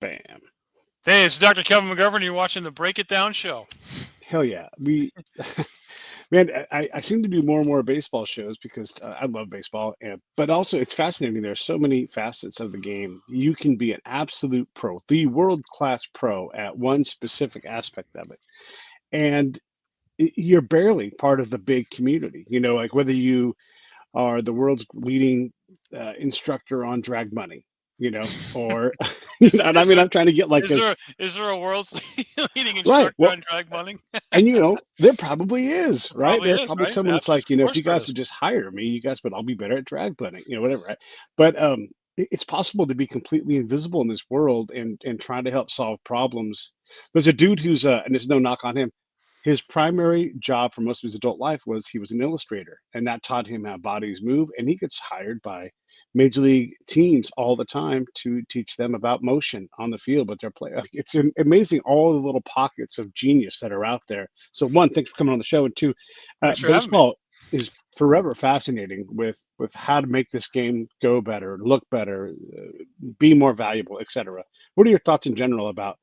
Bam. Hey, it's Dr. Kevin McGovern. You're watching the Break It Down show. Hell yeah. Man, I seem to do more and more baseball shows because I love baseball. But also, it's fascinating. There's so many facets of the game. You can be an absolute pro, the world-class pro at one specific aspect of it. And you're barely part of the big community. Like whether you are the world's leading instructor on drag money, or, and I Is mean, there I'm trying to get like is as there is there a world's leading right. instructor Well, on drag bunning? and there probably is, right? Probably There's is, probably right? someone that's like, Of if course you there guys is. would just hire me, you guys would all be better at drag bunning, whatever, right? But it's possible to be completely invisible in this world and trying to help solve problems. There's a dude who's and there's no knock on him. His primary job for most of his adult life was he was an illustrator, and that taught him how bodies move. And he gets hired by major league teams all the time to teach them about motion on the field. But they're playing. It's amazing all the little pockets of genius that are out there. So one, thanks for coming on the show, and two, Thanks for having me. baseball is forever fascinating with how to make this game go better, look better, be more valuable, etc. What are your thoughts in general about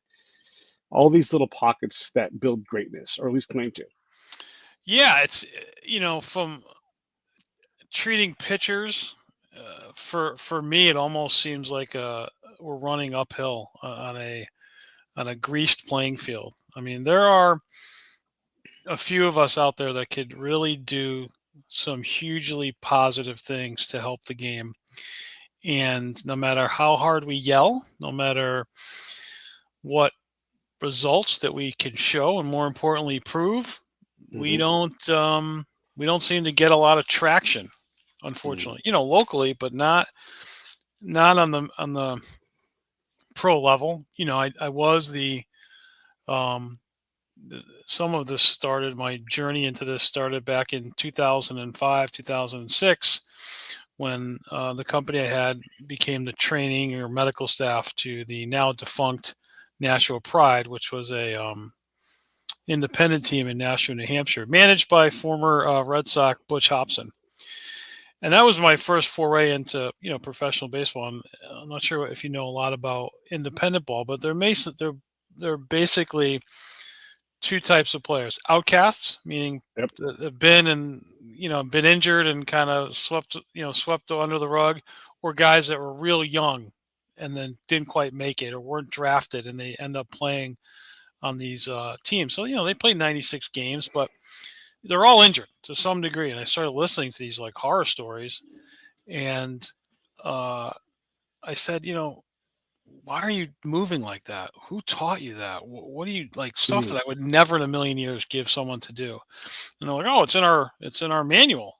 all these little pockets that build greatness, or at least claim to? Yeah, it's from treating pitchers. For me, it almost seems like we're running uphill on a greased playing field. I mean, there are a few of us out there that could really do some hugely positive things to help the game. And no matter how hard we yell, no matter what results that we can show, and more importantly, prove, we Hmm. don't seem to get a lot of traction, Hmm. unfortunately. Locally, but not on the pro level. I was um, some of this started my journey into this started back in 2005 2006 when the company I had became the training or medical staff to the now defunct Nashua Pride, which was a independent team in Nashua, New Hampshire, managed by former Red Sox Butch Hobson. And that was my first foray into professional baseball. I'm not sure if you know a lot about independent ball, but they're basically two types of players: outcasts, meaning Yep. have been injured and kind of swept under the rug, or guys that were real young and then didn't quite make it or weren't drafted and they end up playing on these teams. So they played 96 games, but they're all injured to some degree. And I started listening to these like horror stories, and uh, I said, why are you moving like that? Who taught you that? What do you like stuff that Mm. I would never in a million years give someone to do? And they're like, oh, it's in our manual.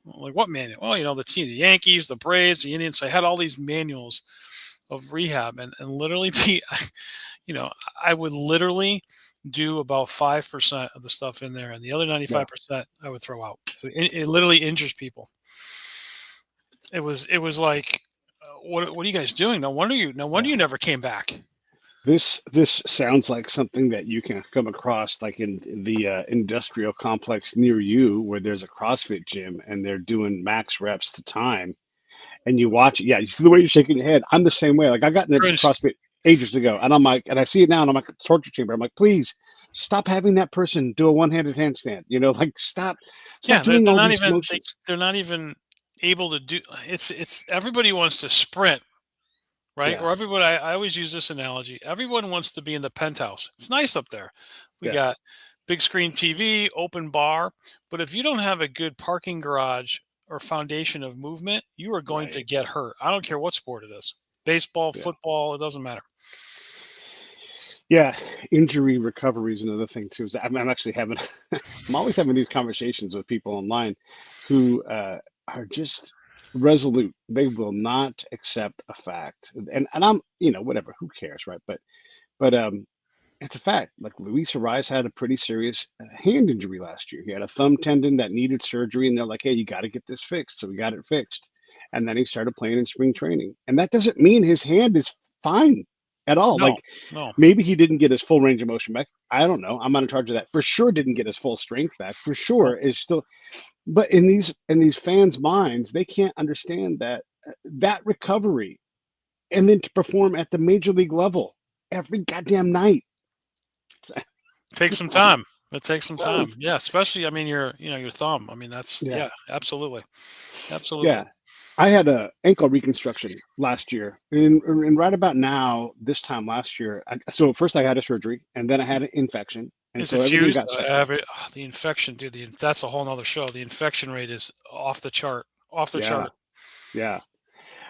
I'm like, what manual? Well, the team, the Yankees, the Braves, the Indians. So I had all these manuals of rehab, and literally I would literally do about 5% of the stuff in there, and the other Yeah. 95% I would throw out. It literally injures people. It was like, what are you guys doing? No wonder you Yeah. never came back. This sounds like something that you can come across like in the industrial complex near you, where there's a CrossFit gym and they're doing max reps to time, and you watch it. Yeah, you see the way you're shaking your head. I'm the same way. Like I got into Cringe. CrossFit ages ago, and I'm like, and I see it now, and I'm like, torture chamber. I'm like, please stop having that person do a one-handed handstand. Like stop Yeah, they're, doing they're all not these even motions. they're not even able to do. It's everybody wants to sprint, right? Yeah, Or everybody. I always use this analogy. Everyone wants to be in the penthouse. It's nice up there. We yeah, got big screen TV, open bar. But if you don't have a good parking garage or foundation of movement, you are going to right. get hurt. I don't care what sport it is. Baseball, Yeah. football, it doesn't matter. Yeah, injury recovery is another thing too. Is I'm actually having, I'm always having these conversations with people online who are just resolute. They will not accept a fact, and I'm, whatever. Who cares, right? But it's a fact. Like Luis Ariz had a pretty serious hand injury last year. He had a thumb tendon that needed surgery, and they're like, "Hey, you got to get this fixed." So we got it fixed, and then he started playing in spring training. And that doesn't mean his hand is fine at all. No, Like no. maybe he didn't get his full range of motion back. I don't know. I'm not in charge of that. For sure, didn't get his full strength back. For No. sure, is still. But in these fans' minds, they can't understand that that recovery, and then to perform at the major league level. every goddamn night. Takes some time. It takes some time. Does. Yeah, especially I mean your thumb. I mean that's Yeah. yeah, absolutely. Absolutely. Yeah. I had a ankle reconstruction last year, and right about now, this time last year, so first I had a surgery, and then I had an infection, and Is it so everything fused? got set back. The infection, dude. That's a whole nother show. The infection rate is off the chart. Off the Yeah, chart. yeah.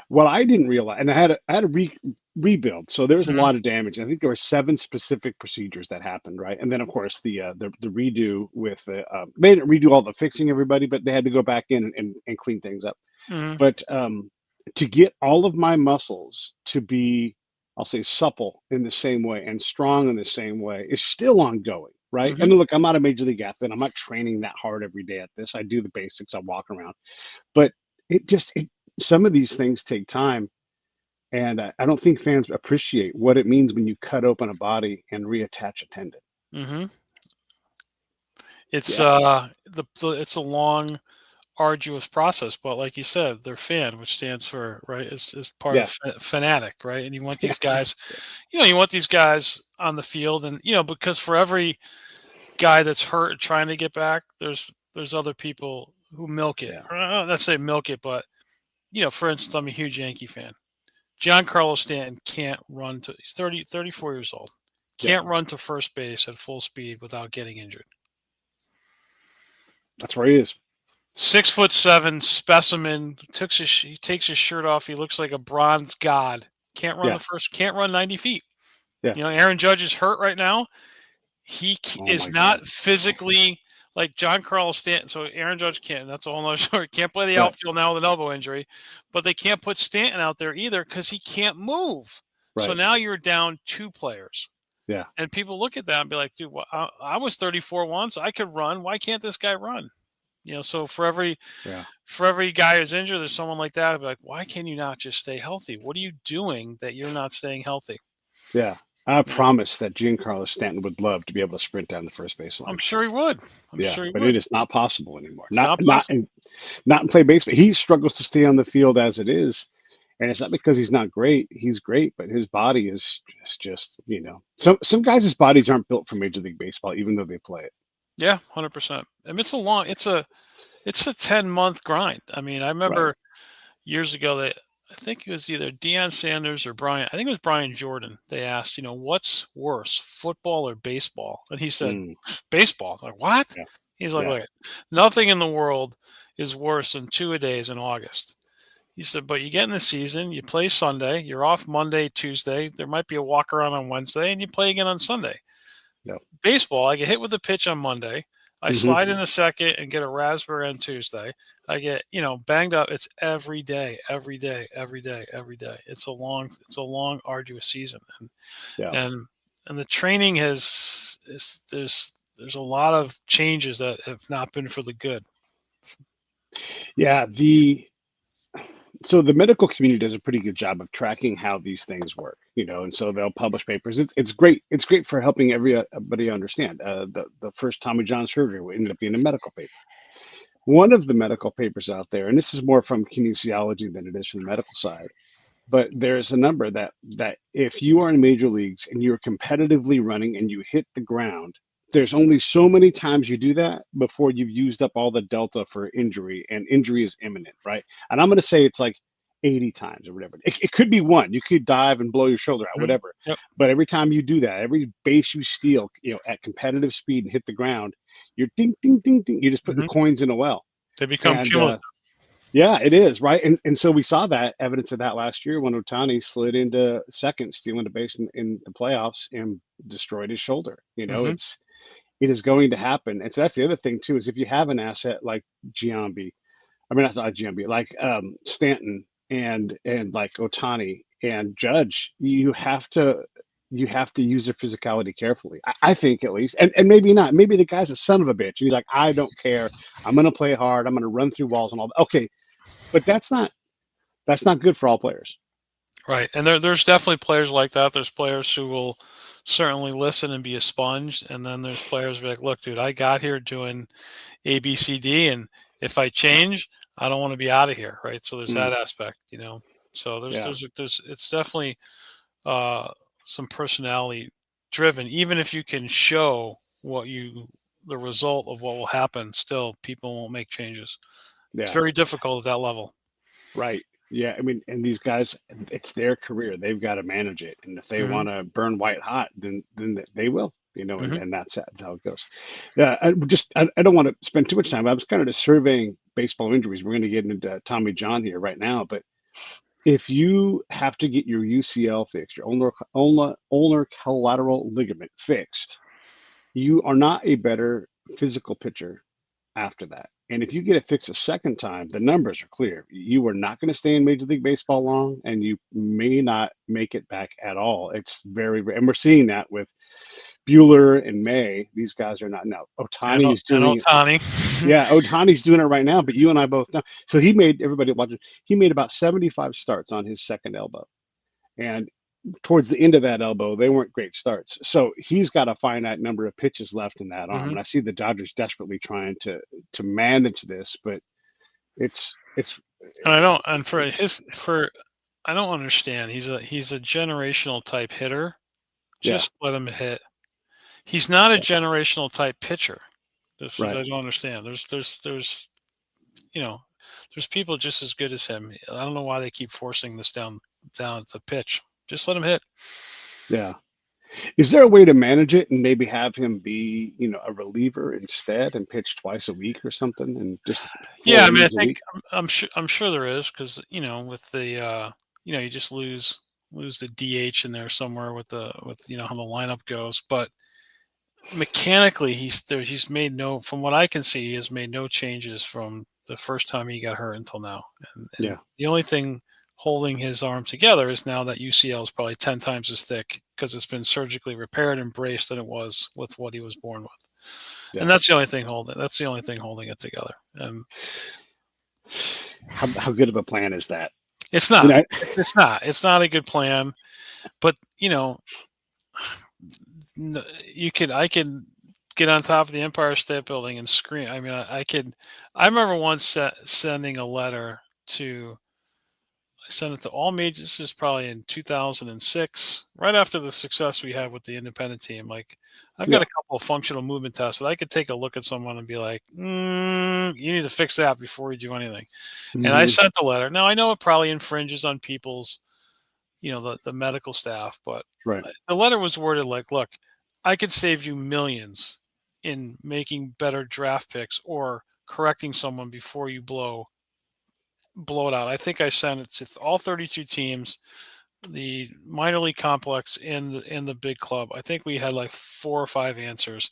Well, I didn't realize, and I had a rebuild, so there was a Hmm. lot of damage. I think there were 7 specific procedures that happened, right? And then of course the redo with they didn't redo all the fixing everybody, but they had to go back in and clean things up. Hmm. But to get all of my muscles to be, I'll say, supple in the same way and strong in the same way is still ongoing, right? Hmm. And look, I'm not a major league athlete. I'm not training that hard every day at this. I do the basics. I walk around, but it some of these things take time, and I don't think fans appreciate what it means when you cut open a body and reattach a tendon. Hmm. It's Yeah, it's a long, arduous process, but like you said, they're fan, which stands for right is part of yeah, fanatic, right? And you want yeah, these guys, you want these guys on the field, and because for every guy that's hurt and trying to get back, there's other people who milk it. yeah, Or not necessarily milk it, but for instance, I'm a huge Yankee fan. Giancarlo Stanton can't run to he's 34 years old. yeah. Can't run to first base at full speed without getting injured. That's where he is. 6'7" specimen. He takes his shirt off. He looks like a bronze god. Yeah, Can't run 90 feet. yeah. Aaron Judge is hurt right now. He Oh is my God, not it's awful. physically like John Carlos Stanton. So Aaron Judge can't. That's a whole nother story. Can't play the Right, outfield now with an elbow injury, but they can't put Stanton out there either because he can't move. So right. now you're down 2 players. Yeah, And people look at that and be like, dude, well, I was 34 once. I could run. Why can't this guy run? So yeah. for every guy who's injured, there's someone like that. I'd be like, why can you not just stay healthy? What are you doing that you're not staying healthy? Yeah, I You know, promise that Giancarlo Stanton would love to be able to sprint down the first I'm baseline. sure he would. I'm Yeah, sure he but it would. is not possible anymore. It's not Not possible. in play baseball. He struggles to stay on the field as it is, and it's not because he's not great. He's great, but his body is just some guys' bodies aren't built for Major League Baseball, even though they play it. Yeah, 100%. I mean, it's a 10-month grind. I mean, I Right. remember years ago that I think it was either Deion Sanders or Brian. I think it was Brian Jordan. They asked, what's worse, football or baseball? And he said, Mm, baseball. I was like, what? yeah. He's like, Yeah. look, nothing in the world is worse than 2-a-days in August. He said, but you get in the season, you play Sunday, you're off Monday, Tuesday. There might be a walk around on Wednesday, and you play again on Sunday. Yep. Baseball, I get hit with a pitch on Monday. I Hmm. slide in the second and get a raspberry on Tuesday. I get, banged up. It's every day, every day, every day, every day. It's a long, arduous season, Yeah. and and the training there's a lot of changes that have not been for the good. Yeah. So the medical community does a pretty good job of tracking how these things work, and so they'll publish papers. It's great. It's great for helping everybody understand. The first Tommy John surgery ended up being a medical paper. One of the medical papers out there, and this is more from kinesiology than it is from the medical side, but there's a number that if you are in major leagues and you're competitively running and you hit the ground, there's only so many times you do that before you've used up all the delta for injury, and injury is imminent, right? And I'm going to say it's like 80 times or whatever. It could be one. You could dive and blow your shoulder out, Mhm. whatever. Yep. But every time you do that, every base you steal, at competitive speed and hit the ground, you're ding, ding, ding, ding. You're just putting Hmm. coins in a well. They become And cumulative. yeah, it is, right? And so we saw that evidence of that last year when Otani slid into second, stealing a base in the playoffs and destroyed his shoulder. Hmm. It is going to happen. And so that's the other thing too, is if you have an asset like Giambi, I mean not Giambi, like Stanton and like Otani and Judge, you have to use their physicality carefully. I think at least. And maybe not. Maybe the guy's a son of a bitch. And he's like, I don't care. I'm gonna play hard. I'm gonna run through walls and all that. Okay, but that's not good for all players. Right. And there's definitely players like that. There's players who will certainly listen and be a sponge. And then there's players who are like, look, dude, I got here doing A, B, C, D. And if I Yeah. change, I don't want to be out of here. Right. So there's Mm, that aspect. So yeah. it's definitely uh, some personality driven. Even if you can show the result of what will happen, still people won't make changes. It's Yeah. very difficult at that level. Right. Yeah. I mean, and these guys, it's their career. They've got to manage it. And if they Hmm. want to burn white hot, then they will, Hmm. and that's how it goes. Yeah. I don't want to spend too much time. I was kind of just surveying baseball injuries. We're going to get into Tommy John here right now, but if you have to get your UCL fixed, your ulnar collateral ligament fixed, you are not a better physical pitcher after that. And if you get it fixed a second time, the numbers are clear. You are not going to stay in Major League Baseball long, and you may not make it back at all. It's very, and we're seeing that with Bueller and May. These guys are not now. Otani is And doing it. Otani. Yeah, Otani's doing it right now, but you and I both know. So he made everybody watching. He made about 75 starts on his second elbow, and towards the end of that elbow, they weren't great starts. So he's got a finite number of pitches left in that arm. Hmm. And I see the Dodgers desperately trying to manage this, but it's And I don't. And it's I don't understand. He's a generational type hitter. yeah, Just let him hit. He's not a generational type pitcher. This is right. I don't understand. You know, there's people just as good as him. I don't know why they keep forcing this down the pitch. Just let him hit. Yeah. Is there a way to manage it and maybe have him be, a reliever instead and pitch twice a week or something and just Yeah, four I mean, I innings a think week? I'm sure there is because with the you just lose the DH in there somewhere with how the lineup goes, but mechanically he's made no from what I can see he has made no changes from the first time he got hurt until now, and Yeah. the only thing holding his arm together is now that UCL is probably 10 times as thick because it's been surgically repaired and braced than it was with what he was born with, and Yeah. that's the only thing holding it together. And How good of a plan is that? it's You not know, it's not a good plan, but I could get on top of the Empire State Building and scream. I mean, I could. I remember once sending a letter to. I sent it to all majors. This is probably in 2006, right after the success we had with the independent team. Like, I've got yeah. a couple of functional movement tests that I could take a look at someone and be like, "You need to fix that before you do anything." And I Hmm. sent the letter. Now I know it probably infringes on people's the medical staff, but Right. the letter was worded like, look, I could save you millions in making better draft picks or correcting someone before you blow it out. I think I sent it to all 32 teams, the minor league complex in the big club. I think we had like 4 or 5 answers.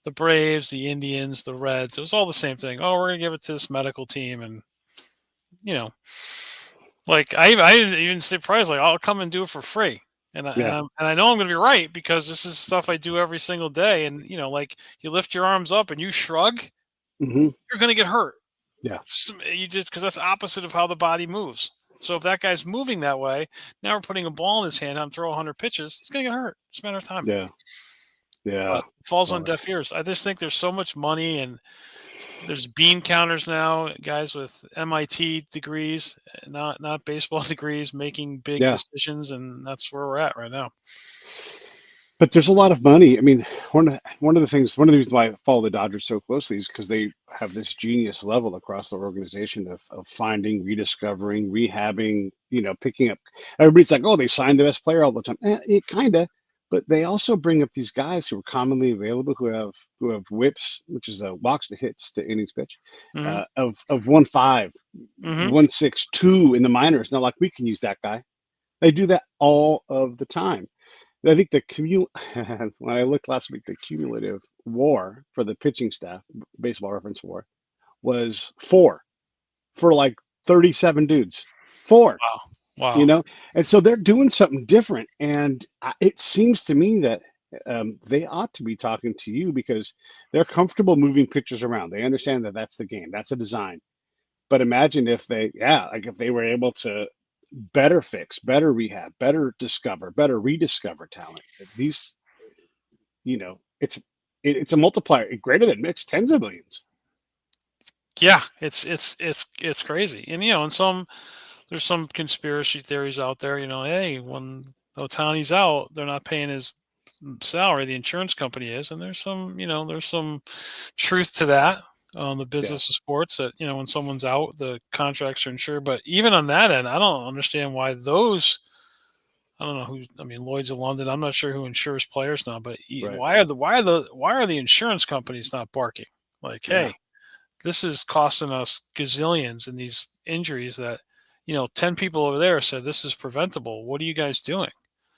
The Braves, the Indians, the Reds, it was all the same thing. Oh, we're gonna give it to this medical team, and you know, like I didn't even say price. Like I'll come and do it for free, Yeah. and I know I'm going to be right because this is stuff I do every single day. And like you lift your arms up and you shrug, Hmm. you're going to get hurt. Yeah. You just because that's opposite of how the body moves. So if that guy's moving that way, now we're putting a ball in his hand. I'm throw 100 pitches. He's going to get hurt. It's a matter of time. Yeah. Yeah. But it falls on Well, deaf ears. I just think there's so much money and there's bean counters now, guys with MIT degrees, not baseball degrees, making big yeah. decisions, and that's where we're at right now. But there's a lot of money. I mean, one of the things, one of the reasons why I follow the Dodgers so closely is because they have this genius level across their organization of finding, rediscovering, rehabbing, picking up. Everybody's like, oh, they signed the best player all the time. It kind of, but they also bring up these guys who are commonly available who have whips, which is walks to hits to innings pitch, Hmm. of 1.5, Hmm. 1.62 in the minors. Not like we can use that guy. They do that all of the time. I think when I looked last week, the cumulative WAR for the pitching staff, Baseball Reference WAR, was 4 for like 37 dudes. 4, Wow, you wow, know, and so they're doing something different. And it seems to me that they ought to be talking to you because they're comfortable moving pitchers around. They understand that that's the game, that's a design. But imagine if if they were able to better fix, better rehab, better rediscover talent. These, it's a multiplier greater than Mitch, tens of millions. yeah, it's crazy, and and there's some conspiracy theories out there. Hey, when Otani's out, they're not paying his salary. The insurance company is, and there's some truth to that on the Yeah. business of sports. That when someone's out, the contracts are insured. But even on that end, I don't understand why those. I don't know who. I mean, Lloyd's of London. I'm not sure who insures players now, but Right. why are the insurance companies not barking? Like, Yeah. hey, this is costing us gazillions in these injuries that 10 people over there said this is preventable. What are you guys doing?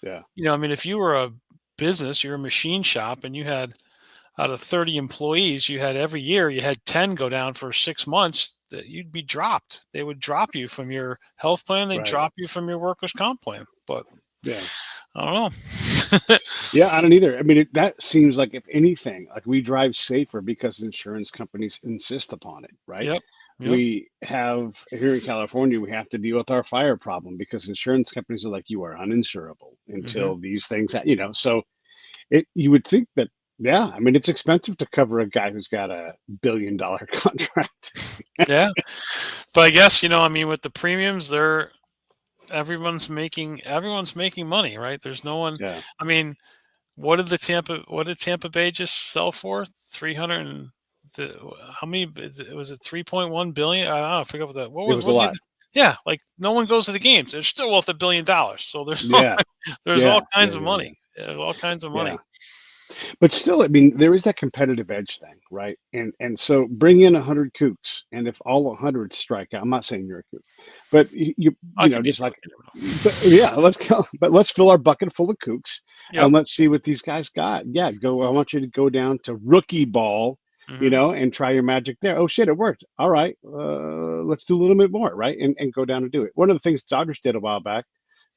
Yeah. I mean, if you were a business, you're a machine shop, and you had out of 30 employees, you had every year you had 10 go down for 6 months, that you'd be dropped. They would drop you from your health plan. They Right. drop you from your workers' comp plan. But Yeah. I don't know. Yeah, I don't either. I mean, that seems like if anything, like we drive safer because insurance companies insist upon it, right? Yep. Yep. We have here in California, we have to deal with our fire problem because insurance companies are like, you are uninsurable Hmm. until these things, so you would think that, yeah, I mean, it's expensive to cover a guy who's got a $1 billion contract. Yeah. But I guess, I mean, with the premiums, everyone's making money, right? There's no one. Yeah, I mean, what did Tampa Bay just sell for? 300 and how many was it 3.1 billion? I don't know, I forget it was a what did lot. yeah, like no one goes to the games. They're still worth $1 billion. So there's Yeah, there's all yeah, kinds yeah, of yeah, yeah. money. There's all kinds of Yeah. money. But still, I mean, there is that competitive edge thing, right? And so bring in 100 kooks, and if all 100 strike out, I'm not saying you're a kook, but I could be just like, cooking. but yeah, let's go. But let's fill our bucket full of kooks, Yep. and let's see what these guys got. Yeah, go. I want you to go down to rookie ball, Hmm. and try your magic there. Oh shit, it worked. All right, let's do a little bit more, right? And go down and do it. One of the things Dodgers did a while back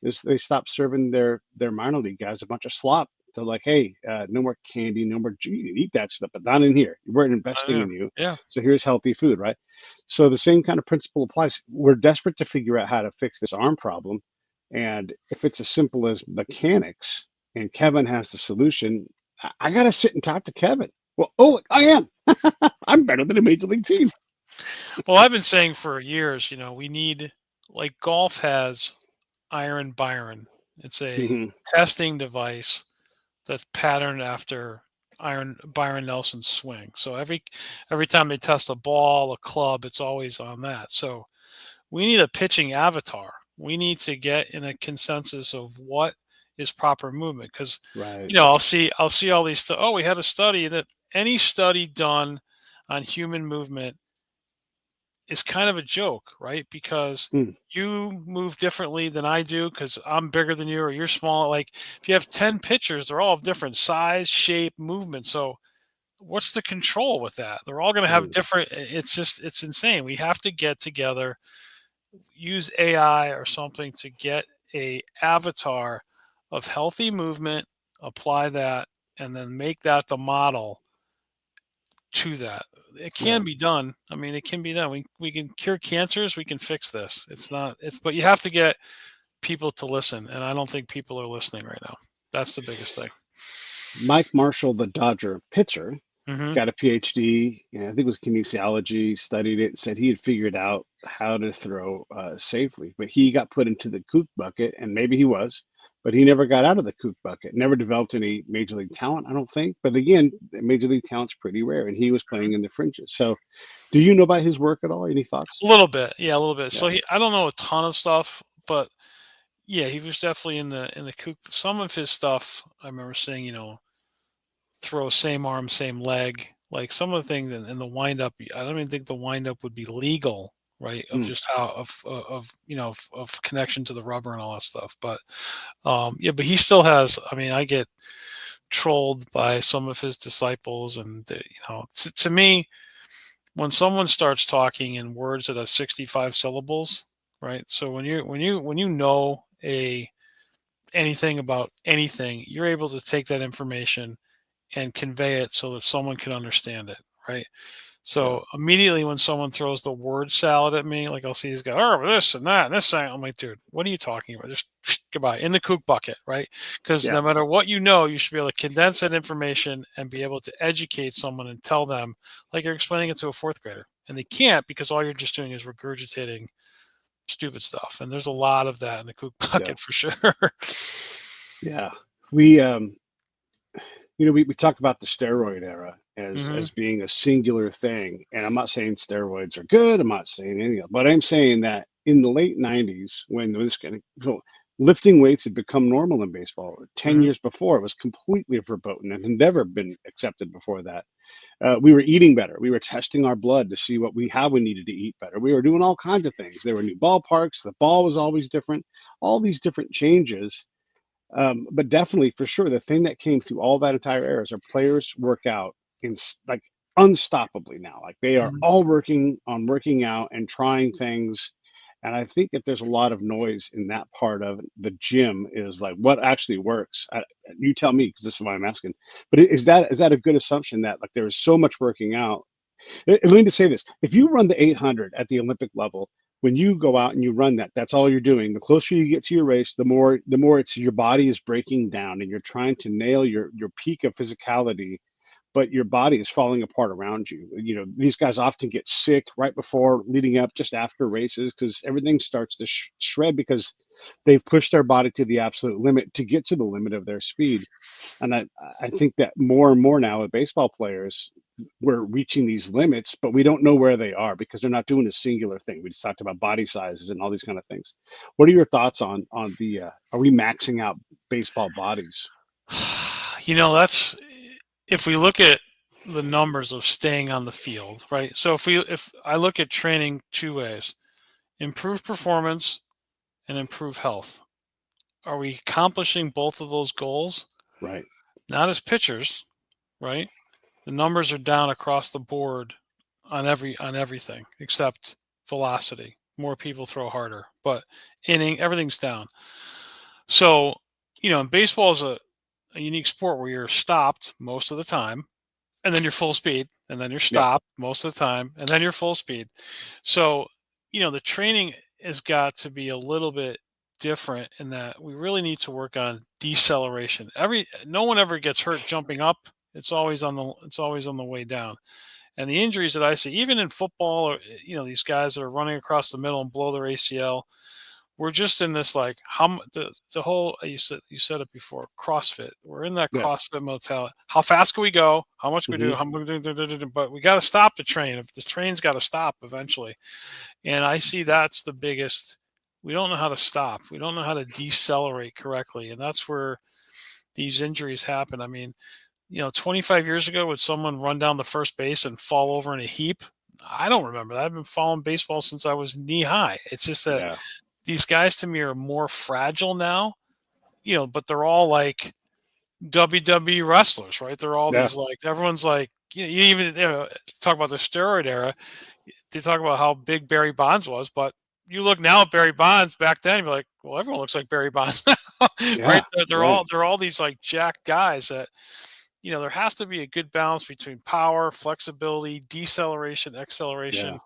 is they stopped serving their minor league guys a bunch of slop. They're like, hey, no more candy, no more. You can eat that stuff, but not in here. We're I investing know. in you, Yeah. so here's healthy food, right? So the same kind of principle applies. We're desperate to figure out how to fix this arm problem, and if it's as simple as mechanics, and Kevin has the solution, I got to sit and talk to Kevin. Well, oh, I am. I'm better than a major league team. Well, I've been saying for years, we need, like, golf has Iron Byron. It's a Hmm. testing device that's patterned after Iron Byron Nelson's swing. So every time they test a ball, a club, it's always on that. So we need a pitching avatar. We need to get in a consensus of what is proper movement, because Right. I'll see all these. Oh, we had a study that any study done on human movement is kind of a joke, right? Because Mm, you move differently than I do because I'm bigger than you or you're small. Like, if you have 10 pitchers, they're all of different size, shape, movement. So what's the control with that? They're all going to have mm, different. It's insane. We have to get together, use AI or something to get a avatar of healthy movement, apply that, and then make that the model to that. It yeah. can be done. I mean, it can be done. We can cure cancers. We can fix this. It's not. But you have to get people to listen, and I don't think people are listening right now. That's the biggest thing. Mike Marshall, the Dodger pitcher, Hmm. got a PhD, I think it was kinesiology, studied it, said he had figured out how to throw safely, but he got put into the kook bucket, and maybe he was, but he never got out of the kook bucket, never developed any major league talent, I don't think. But again, major league talent's pretty rare, and he was playing in the fringes. So, do you know about his work at all? Any thoughts? A little bit, yeah, a little bit. So Yeah. I don't know a ton of stuff, but yeah, he was definitely in the kook. Some of his stuff, I remember saying, throw same arm, same leg. Like some of the things in the windup, I don't even think the windup would be legal, right? Of Mm, just how of connection to the rubber and all that stuff. But yeah, but he still has. I mean, I get trolled by some of his disciples, and to me, when someone starts talking in words that have 65 syllables, right? So when you know a anything about anything, you're able to take that information and convey it so that someone can understand it, right? yeah. So immediately when someone throws the word salad at me, like I'll see these guys, oh, this and that and this thing, I'm like, dude, what are you talking about? Just goodbye in the kook bucket, right? Because Yeah. no matter what you should be able to condense that information and be able to educate someone and tell them like you're explaining it to a fourth grader. And they can't, because all you're just doing is regurgitating stupid stuff. And there's a lot of that in the kook Yeah. bucket for sure. Yeah. We we talk about the steroid era Hmm. as being a singular thing, and I'm not saying steroids are good. I'm not saying any of it, but I'm saying that in the late '90s, when this kind of so lifting weights had become normal in baseball, 10 Hmm. years before it was completely verboten and had never been accepted before that. We were eating better. We were testing our blood to see how we needed to eat better. We were doing all kinds of things. There were new ballparks. The ball was always different. All these different changes, but definitely, for sure, the thing that came through all that entire era is our players work out like unstoppably now. Like they are Hmm. all working out and trying things. And I think that there's a lot of noise in that part of the gym is like what actually works. You tell me, because this is why I'm asking. But is that a good assumption that like there is so much working out let me just say this. If you run the 800 at the Olympic level, when you go out and you run that, that's all you're doing. The closer you get to your race, the more it's your body is breaking down and you're trying to nail your peak of physicality, but your body is falling apart around you. These guys often get sick right before, leading up, just after races because everything starts to shred because they've pushed their body to the absolute limit to get to the limit of their speed. And I think that more and more now with baseball players, we're reaching these limits, but we don't know where they are because they're not doing a singular thing. We just talked about body sizes and all these kind of things. What are your thoughts on the are we maxing out baseball bodies? That's if we look at the numbers of staying on the field, right? So if I look at training two ways, improve performance and improve health. Are we accomplishing both of those goals? Right. Not as pitchers, right? The numbers are down across the board on everything except velocity. More people throw harder, but everything's down. So, baseball is a unique sport where you're stopped most of the time, and then you're full speed, and then you're Yep. stopped most of the time, and then you're full speed. So, the training has got to be a little bit different in that we really need to work on deceleration. No one ever gets hurt jumping up. It's always on the way down. And the injuries that I see, even in football, or these guys that are running across the middle and blow their ACL, we're just in this like the whole you said it before, CrossFit. We're in that Yeah. CrossFit motel. How fast can we go? How much can we do? Hmm. How much but we got to stop the train. If the train's got to stop eventually. And I see that's the biggest. We don't know how to stop. We don't know how to decelerate correctly, and that's where these injuries happen. I mean, 25 years ago, would someone run down the first base and fall over in a heap? I don't remember that. I've been following baseball since I was knee high. It's just that Yeah. these guys to me are more fragile now, but they're all like WWE wrestlers, right? They're all Yeah. these like everyone's like you even talk about the steroid era. They talk about how big Barry Bonds was, but you look now at Barry Bonds back then, you're like, well, everyone looks like Barry Bonds now, right? Yeah. They're Right. all these like jacked guys that there has to be a good balance between power, flexibility, deceleration, Yeah. acceleration,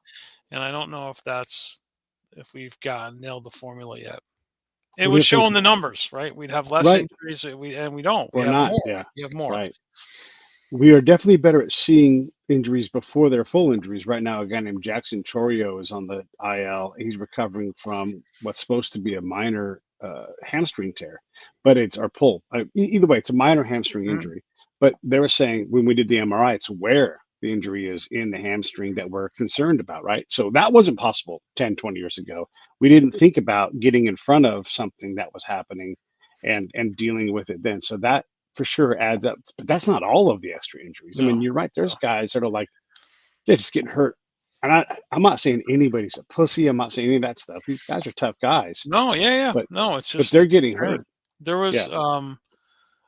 and I don't know if we've got nailed the formula yet. It What do would you show think? in the numbers, right? We'd have less Right. injuries, we don't. We Or have not. more. Yeah. We have more. Right. We are definitely better at seeing injuries before they're full injuries. Right now, a guy named Jackson Chorio is on the IL. He's recovering from what's supposed to be a minor hamstring tear, but it's or pull. Either way, it's a minor hamstring Mhm. injury. But they were saying when we did the MRI, it's where the injury is in the hamstring that we're concerned about, right? So that wasn't possible 10, 20 years ago. We didn't think about getting in front of something that was happening and dealing with it then. So that for sure adds up. But that's not all of the extra injuries. I No, mean, you're right. There's no, guys that are like they're just getting hurt. And I'm not saying anybody's a pussy. I'm not saying any of that stuff. These guys are tough guys, no, yeah, yeah. but No, they're it's getting training. hurt. There was Yeah.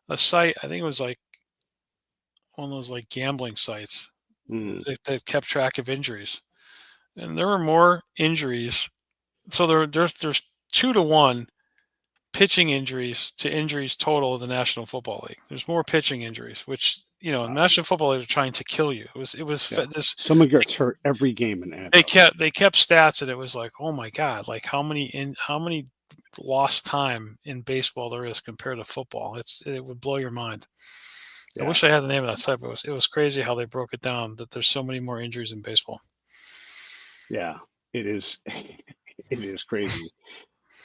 a site, I think it was like one of those like gambling sites Mm, that kept track of injuries. And there were more injuries. So there's 2 to 1 pitching injuries to injuries total of the National Football League. There's more pitching injuries, which the wow. National Football League are trying to kill you. Yeah. This Someone gets hurt every game in they NFL. kept stats and it was like, oh my god, like how many lost time in baseball there is compared to football. It would blow your mind. I Yeah. wish I had the name of that site, but it was crazy how they broke it down that there's so many more injuries in baseball. Yeah. It is. It is crazy.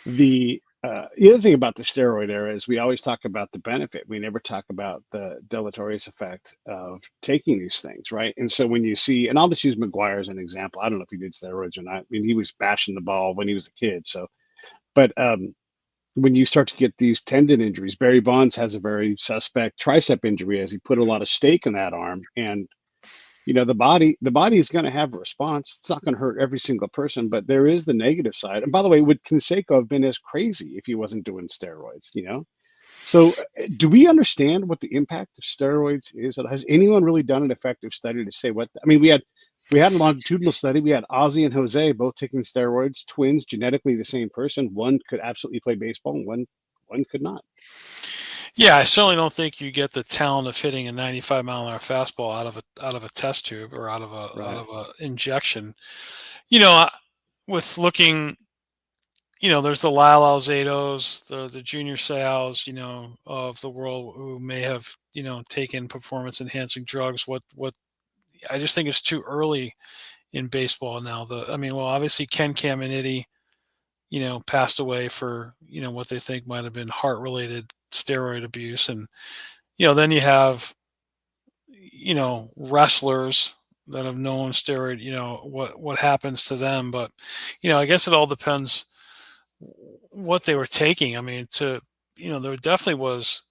The The other thing about the steroid era is we always talk about the benefit. We never talk about the deleterious effect of taking these things, right? And so when you see, and I'll just use McGuire as an example. I don't know if he did steroids or not. I mean, he was bashing the ball when he was a kid. So, but when you start to get these tendon injuries, Barry Bonds has a very suspect tricep injury as he put a lot of stake in that arm, and the body is going to have a response. It's not going to hurt every single person, but there is the negative side. And by the way, would Canseco have been as crazy if he wasn't doing steroids? So do we understand what the impact of steroids is? Has anyone really done an effective study to say what? I mean, we had a longitudinal study. We had Ozzy and Jose both taking steroids, twins, genetically the same person. One could absolutely play baseball, and one could not. Yeah, I certainly don't think you get the talent of hitting a 95-mile-an-hour fastball out of a test tube or out of Right. a injection. You know, with looking, there's the Lyle Alzados, the Junior Seaus, of the world who may have, taken performance enhancing drugs. What I just think it's too early in baseball now. Well, obviously Ken Caminiti, passed away for, what they think might have been heart related steroid abuse. And, then you have, wrestlers that have known steroid, what happens to them. But, I guess it all depends what they were taking. I mean, there definitely was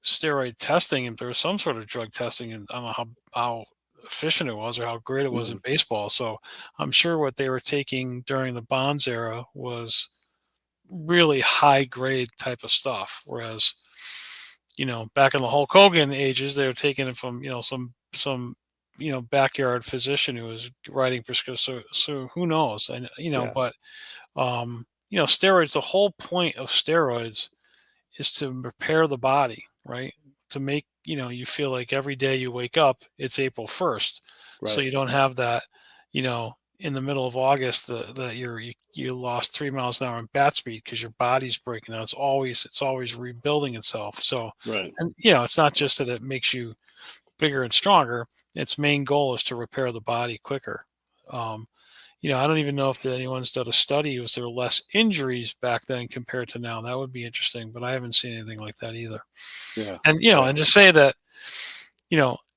steroid testing and there was some sort of drug testing, and I don't know how efficient it was or how great it was in Mhm. baseball. So I'm sure what they were taking during the Bonds era was really high grade type of stuff. Whereas, back in the Hulk Hogan ages, they were taking it from, some, backyard physician who was writing prescriptions. So who knows? And, Yeah. but, steroids, the whole point of steroids is to repair the body, right? To make, you feel like every day you wake up, it's April 1st. So Right. you don't have that, in the middle of August, that you lost 3 miles an hour in bat speed because your body's breaking down. It's always rebuilding itself. So, Right. and it's not just that it makes you bigger and stronger. Its main goal is to repair the body quicker. Um, I don't even know if anyone's done a study. Was there less injuries back then compared to now? That would be interesting, but I haven't seen anything like that either. Yeah. And Yeah. and to say that,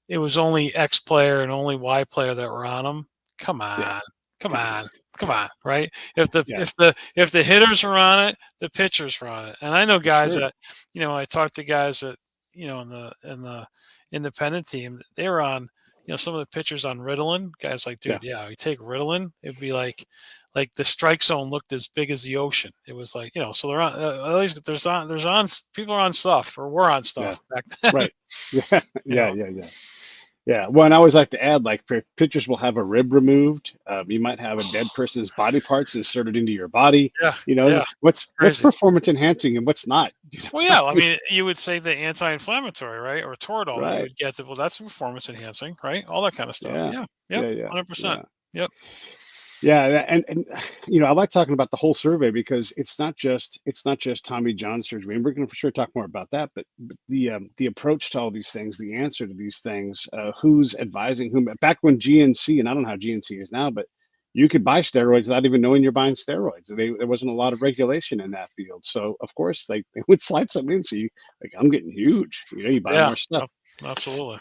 it was only X player and only Y player that were on them. Come Yeah. on, come Come on. on, come on, right? If the Yeah. if the if the hitters were on it, the pitchers were on it. And I know For guys sure. that, I talked to guys that, in the independent team, they were on, some of the pitchers on Ritalin. Guys like, Yeah. dude, yeah, we take Ritalin, it'd be like the strike zone looked as big as the ocean. It was like, so they're on, at least there's on people are on stuff, or were on Yeah. stuff back then. Right. Yeah. you Yeah. know. Yeah. Yeah. Yeah. Well, and I always like to add, like, pitchers will have a rib removed. You might have a dead person's body parts inserted into your body. Yeah, Like, yeah, what's crazy. performance enhancing and what's not? Well, yeah, I mean, you would say the anti-inflammatory, right, or Toradol that you Right. would get. Well, that's performance enhancing, right? All that kind of stuff. Yeah. Yeah, yep, Yeah. Yeah. 100%. Yeah. Yep. Yeah, and I like talking about the whole survey because it's not just Tommy John surgery, and we're going to for sure talk more about that. But the approach to all these things, the answer to these things, who's advising whom. Back when GNC, and I don't know how GNC is now, but you could buy steroids without even knowing you're buying steroids. There wasn't a lot of regulation in that field, so of course they would slide something in. So you like, I'm getting huge. You buy Yeah, more stuff. absolutely.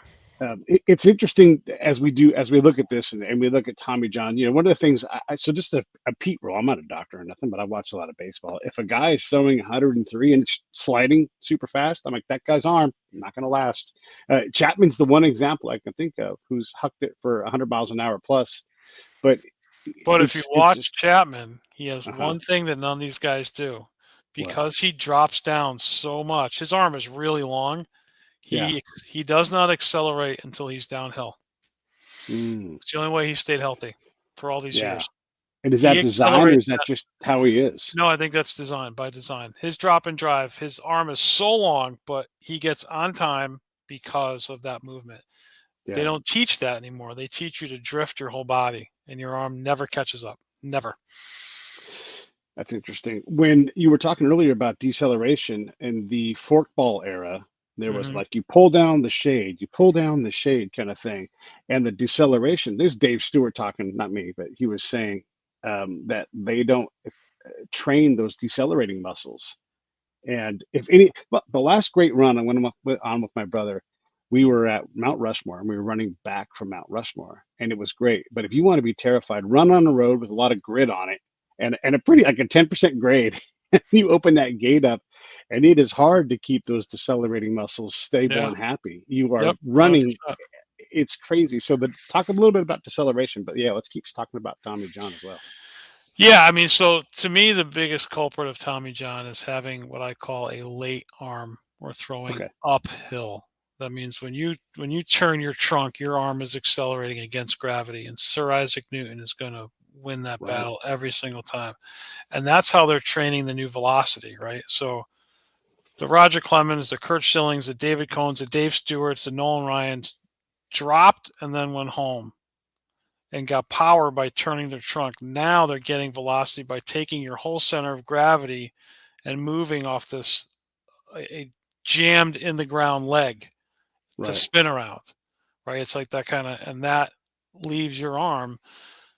It's interesting as we look at this and we look at Tommy John. One of the things so just a Pete roll. I'm not a doctor or nothing, but I watch a lot of baseball. If a guy is throwing 103 and it's sliding super fast, I'm like, that guy's arm not going to last. Chapman's the one example I can think of who's hucked it for 100 miles an hour plus. But But if you it's watch just Chapman, he has uh-huh. one thing that none of these guys do. What? Because he drops down so much, his arm is really long. Yeah. He does not accelerate until he's downhill. Mm, It's the only way he stayed healthy for all these yeah. years. And is He that design or accelerates. is that just how he is? No, I think that's designed by design. His drop and drive, his arm is so long, but he gets on time because of that movement. They Yeah. don't teach that anymore. They teach you to drift your whole body, and your arm never catches up. Never. That's interesting. When you were talking earlier about deceleration in the forkball era, there was Hmm. like you pull down the shade kind of thing. And the deceleration, this is Dave Stewart talking, not me, but he was saying that they don't train those decelerating muscles. And if any, well, the last great run I went on with my brother, we were at Mount Rushmore and we were running back from Mount Rushmore, and it was great. But if you want to be terrified, run on a road with a lot of grit on it and a pretty like a 10% grade. You open that gate up, and it is hard to keep those decelerating muscles stable Yeah. and happy. You are Yep. running. 100%. It's crazy. So talk a little bit about deceleration, but yeah, let's keep talking about Tommy John as well. Yeah, I mean, so to me, the biggest culprit of Tommy John is having what I call a late arm or throwing Okay. uphill. That means when you turn your trunk, your arm is accelerating against gravity, and Sir Isaac Newton is going to win that Right. battle every single time. And that's how they're training the new velocity, right? So the Roger Clemens, the Kurt Schillings, the David Cohns, the Dave Stewarts, the Nolan Ryans dropped and then went home and got power by turning their trunk. Now they're getting velocity by taking your whole center of gravity and moving off this a jammed in the ground leg to Right. spin around, right? It's like that kind of, and that leaves your arm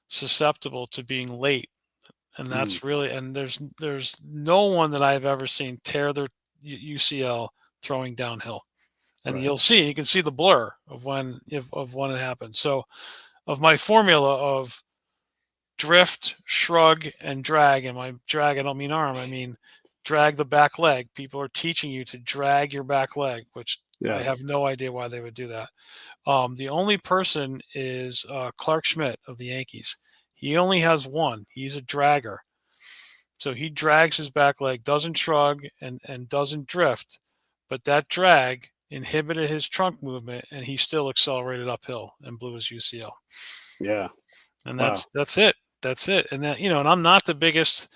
susceptible to being late. And Mm, that's really, and there's no one that I've ever seen tear their UCL throwing downhill. And right. you can see the blur of when it happened. So of my formula of drift, shrug, and drag. And my drag, I don't mean arm, I mean drag the back leg. People are teaching you to drag your back leg, which I Yeah. have no idea why they would do that. The only person is Clark Schmidt of the Yankees. He only has one. He's a dragger. So he drags his back leg, doesn't shrug and doesn't drift, but that drag inhibited his trunk movement and he still accelerated uphill and blew his UCL. Yeah. And Wow. that's it. That's it. And that, and I'm not the biggest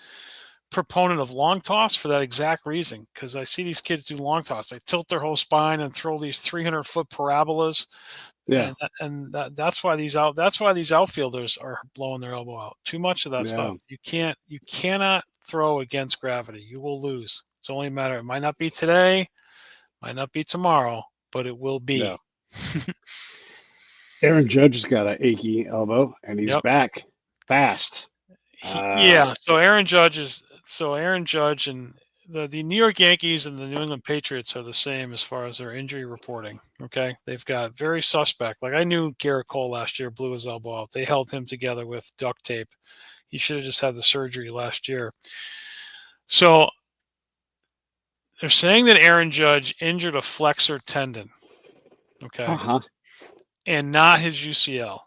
proponent of long toss for that exact reason, because I see these kids do long toss. They tilt their whole spine and throw these 300-foot parabolas, Yeah. that's why these outfielders are blowing their elbow out. Too much of that Yeah. stuff. You cannot throw against gravity. You will lose. It's only a matter. It might not be today, might not be tomorrow, but it will Yeah. be. Aaron Judge has got an achy elbow, and he's Yep. back fast. Yeah. So Aaron Judge and the New York Yankees and the New England Patriots are the same as far as their injury reporting. Okay. They've got very suspect. Like I knew Garrett Cole last year blew his elbow out. They held him together with duct tape. He should have just had the surgery last year. So they're saying that Aaron Judge injured a flexor tendon. Okay. Uh-huh. And not his UCL.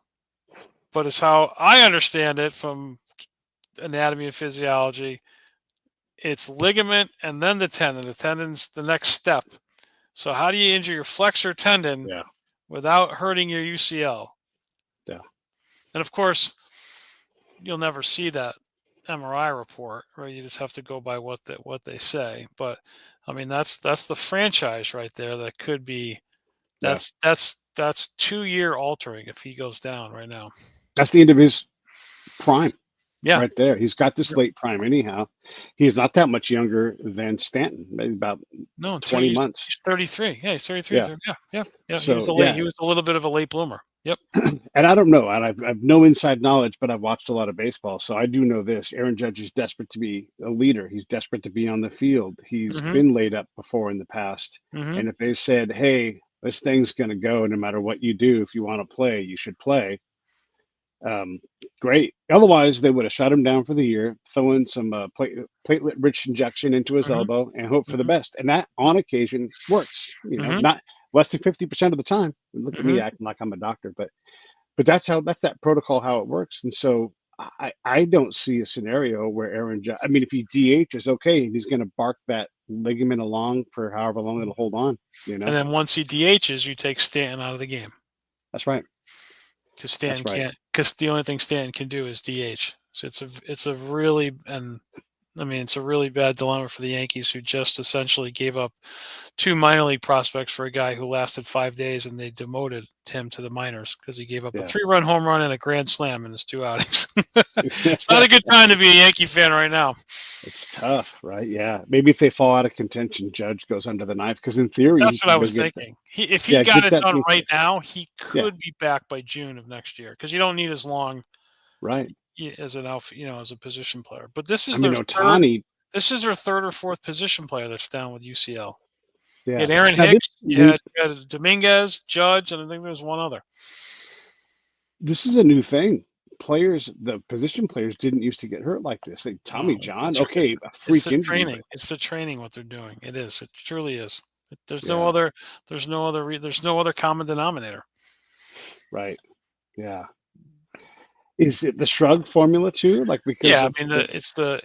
But it's how I understand it from anatomy and physiology. It's ligament and then the tendon. The tendon's the next step. So how do you injure your flexor tendon Yeah. without hurting your UCL? Yeah. And of course, you'll never see that MRI report, right? You just have to go by what they say. But I mean, that's the franchise right there. That could be. Yeah. That's 2-year altering if he goes down right now. That's the end of his prime. Yeah. Right there. He's got this Yep. late prime anyhow. He's not that much younger than Stanton, maybe about No, 20 he's months. 33. Yeah, he's 33. Yeah. Yeah. So, He was a little bit of a late bloomer. Yep. and I don't know, and I've no inside knowledge, but I've watched a lot of baseball, so I do know this. Aaron Judge is desperate to be a leader. He's desperate to be on the field. He's Mm-hmm. been laid up before in the past. Mm-hmm. And if they said, hey, this thing's going to go no matter what you do, if you want to play, you should play. Great. Otherwise, they would have shut him down for the year, throw in some platelet-rich injection into his Mm-hmm. elbow, and hope for the Mm-hmm. best. And that, on occasion, works. Mm-hmm. Not less than 50% of the time. Look at me acting like I'm a doctor, but that's that protocol how it works. And so I don't see a scenario where Aaron Judge. I mean, if he DH is okay, he's going to bark that ligament along for however long it'll hold on. And then once he DHs, you take Stanton out of the game. That's right. Because Stanton can't. Because the only thing Stanton can do is DH. So it's a really bad dilemma for the Yankees, who just essentially gave up 2 minor league prospects for a guy who lasted 5 days, and they demoted him to the minors because he gave up a 3-run home run and a grand slam in his 2 outings. It's not a good time to be a Yankee fan right now. It's tough, right? Yeah. Maybe if they fall out of contention, Judge goes under the knife, because in theory, that's what I was thinking. If he got it done right now, he could be back by June of next year, because you don't need as long. Right. As an as a position player. But this is This is their third or fourth position player that's down with UCL. You Yeah. had Aaron Now Hicks, you had Dominguez, Judge, and I think there was one other. this is a new thing. Players, the position players didn't used to get hurt like this. Like Tommy No, John, okay, a it's freak the injury, training. but It's the training what they're doing. It is. It truly is. There's no yeah, other. There's no other common denominator. right. Yeah. Is it the shrug formula too? Like because Yeah, of I mean the it's the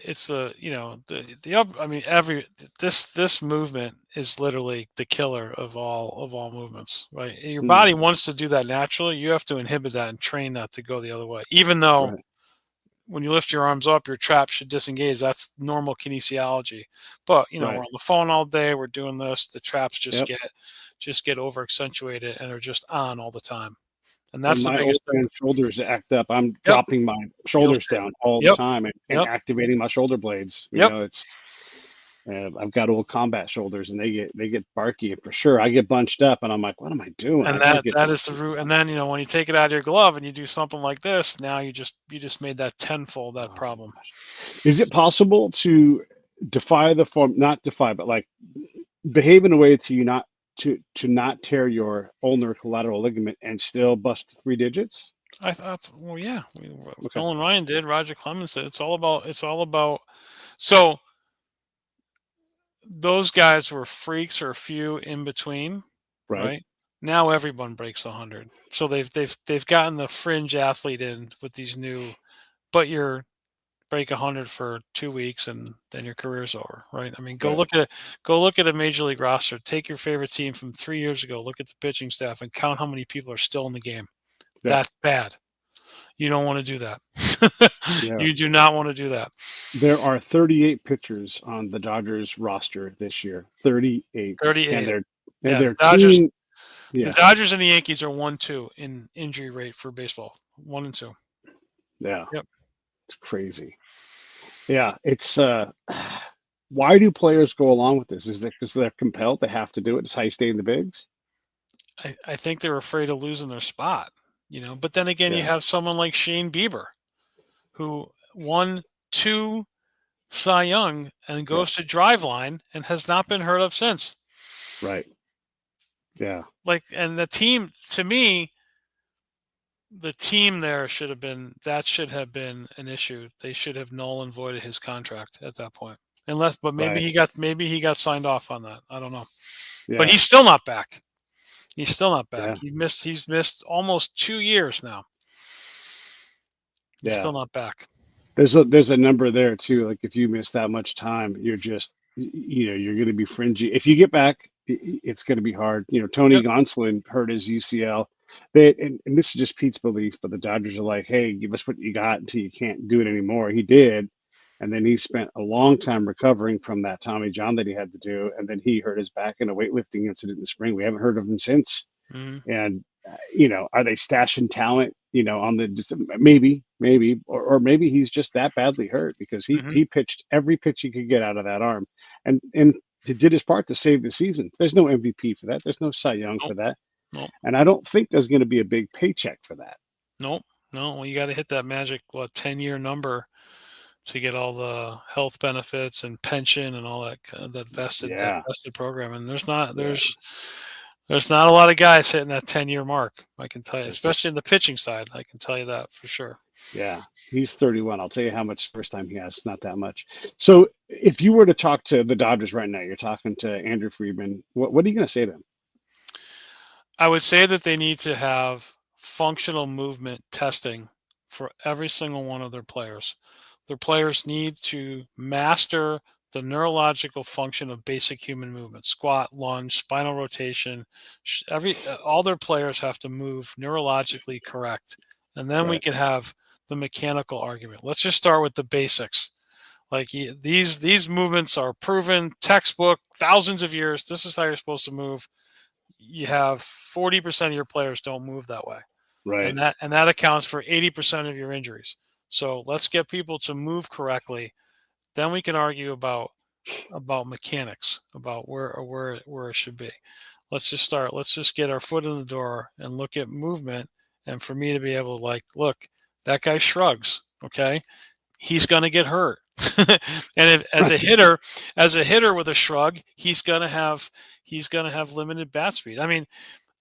I mean this movement is literally the killer of all movements, right? Your mm, body wants to do that naturally. You have to inhibit that and train that to go the other way. Even though right, when you lift your arms up, your trap should disengage. That's normal kinesiology. But we're right. on the phone all day. We're doing this. The traps Yep. just get over accentuated and are just on all the time. And When that's the my old biggest thing. man's shoulders act up, I'm Yep. dropping my You'll shoulders see it. down all the Yep. time and Yep. activating my shoulder blades. Yep. It's I've got old combat shoulders, and they get barky for sure. I get bunched up, and I'm like, what am I doing? I And got to get that this. is the root. And then when you take it out of your glove and you do something like this, now you just made that tenfold that Oh, problem. is it possible to defy the form, not defy, but like behave in a way to you not to not tear your ulnar collateral ligament and still bust 3 digits? I thought, well, yeah, Okay, Nolan Ryan did. Roger Clemens did. It's all about. So those guys were freaks or a few in between, right, right? Now everyone breaks 100. So they've gotten the fringe athlete in with these new, but you're break 100 for 2 weeks and then your career's over, right? I mean, right, go look at a major league roster. Take your favorite team from 3 years ago. Look at the pitching staff and count how many people are still in the game. yeah, That's bad. You don't want to do that. yeah. You do not want to do that. There are 38 pitchers on the Dodgers roster this year. 38, and 38. Yeah, their team, the yeah, Dodgers and the Yankees are 1-2 in injury rate for baseball. 1 and 2. yeah, Yep. it's crazy. Yeah, it's why do players go along with this? Is it because they're compelled? They have to do it. It's how you stay in the bigs. I think they're afraid of losing their spot, But then again, you Yeah, have someone like Shane Bieber, who won 2 Cy Young and yeah, goes to Driveline and has not been heard of since. right. Yeah, And the team, to me, the team there should have been an issue. They should have null and voided his contract at that point. But right. maybe he got signed off on that. I don't know. But Yeah, he's still not back. He's still not back. yeah, He's missed almost 2 years now. He's yeah. still not back. There's a number there too. Like if you miss that much time, you're just you're going to be fringy. If you get back, it's going to be hard. Tony Yep. Gonsolin hurt his UCL. And this is just Pete's belief, but the Dodgers are like, hey, give us what you got until you can't do it anymore. He did, and then he spent a long time recovering from that Tommy John that he had to do, and then he hurt his back in a weightlifting incident in the spring. We haven't heard of him since. Mhm. And are they stashing talent? On the maybe, or maybe he's just that badly hurt because he Mhm. he pitched every pitch he could get out of that arm, and he did his part to save the season. There's no MVP for that. There's no Cy Young Nope. for that, Nope. and I don't think there's going to be a big paycheck for that. Nope. No. Well, you got to hit that magic 10-year number to get all the health benefits and pension and all that Yeah, vested program. And there's not yeah. there's not a lot of guys hitting that 10-year mark. I can tell you, especially It's in the pitching side. I can tell you that for sure. yeah. He's 31. I'll tell you how much first time he has. It's not that much. So if you were to talk to the Dodgers right now, you're talking to Andrew Friedman. What are you going to say to him? I would say that they need to have functional movement testing for every single one of their players. Their players need to master the neurological function of basic human movement: squat, lunge, spinal rotation. All their players have to move neurologically correct, and then we Right, can have the mechanical argument. Let's just start with the basics. Like these movements are proven, textbook, thousands of years. This is how you're supposed to move. You have 40% of your players don't move that way, right, and that accounts for 80% of your injuries. So let's get people to move correctly. Then we can argue about mechanics, about where it should be. Let's just start. Let's just get our foot in the door and look at movement. And for me to be able to look, that guy shrugs. Okay, he's going to get hurt. And if, Right. as a hitter with a shrug, he's going to have limited bat speed. I mean,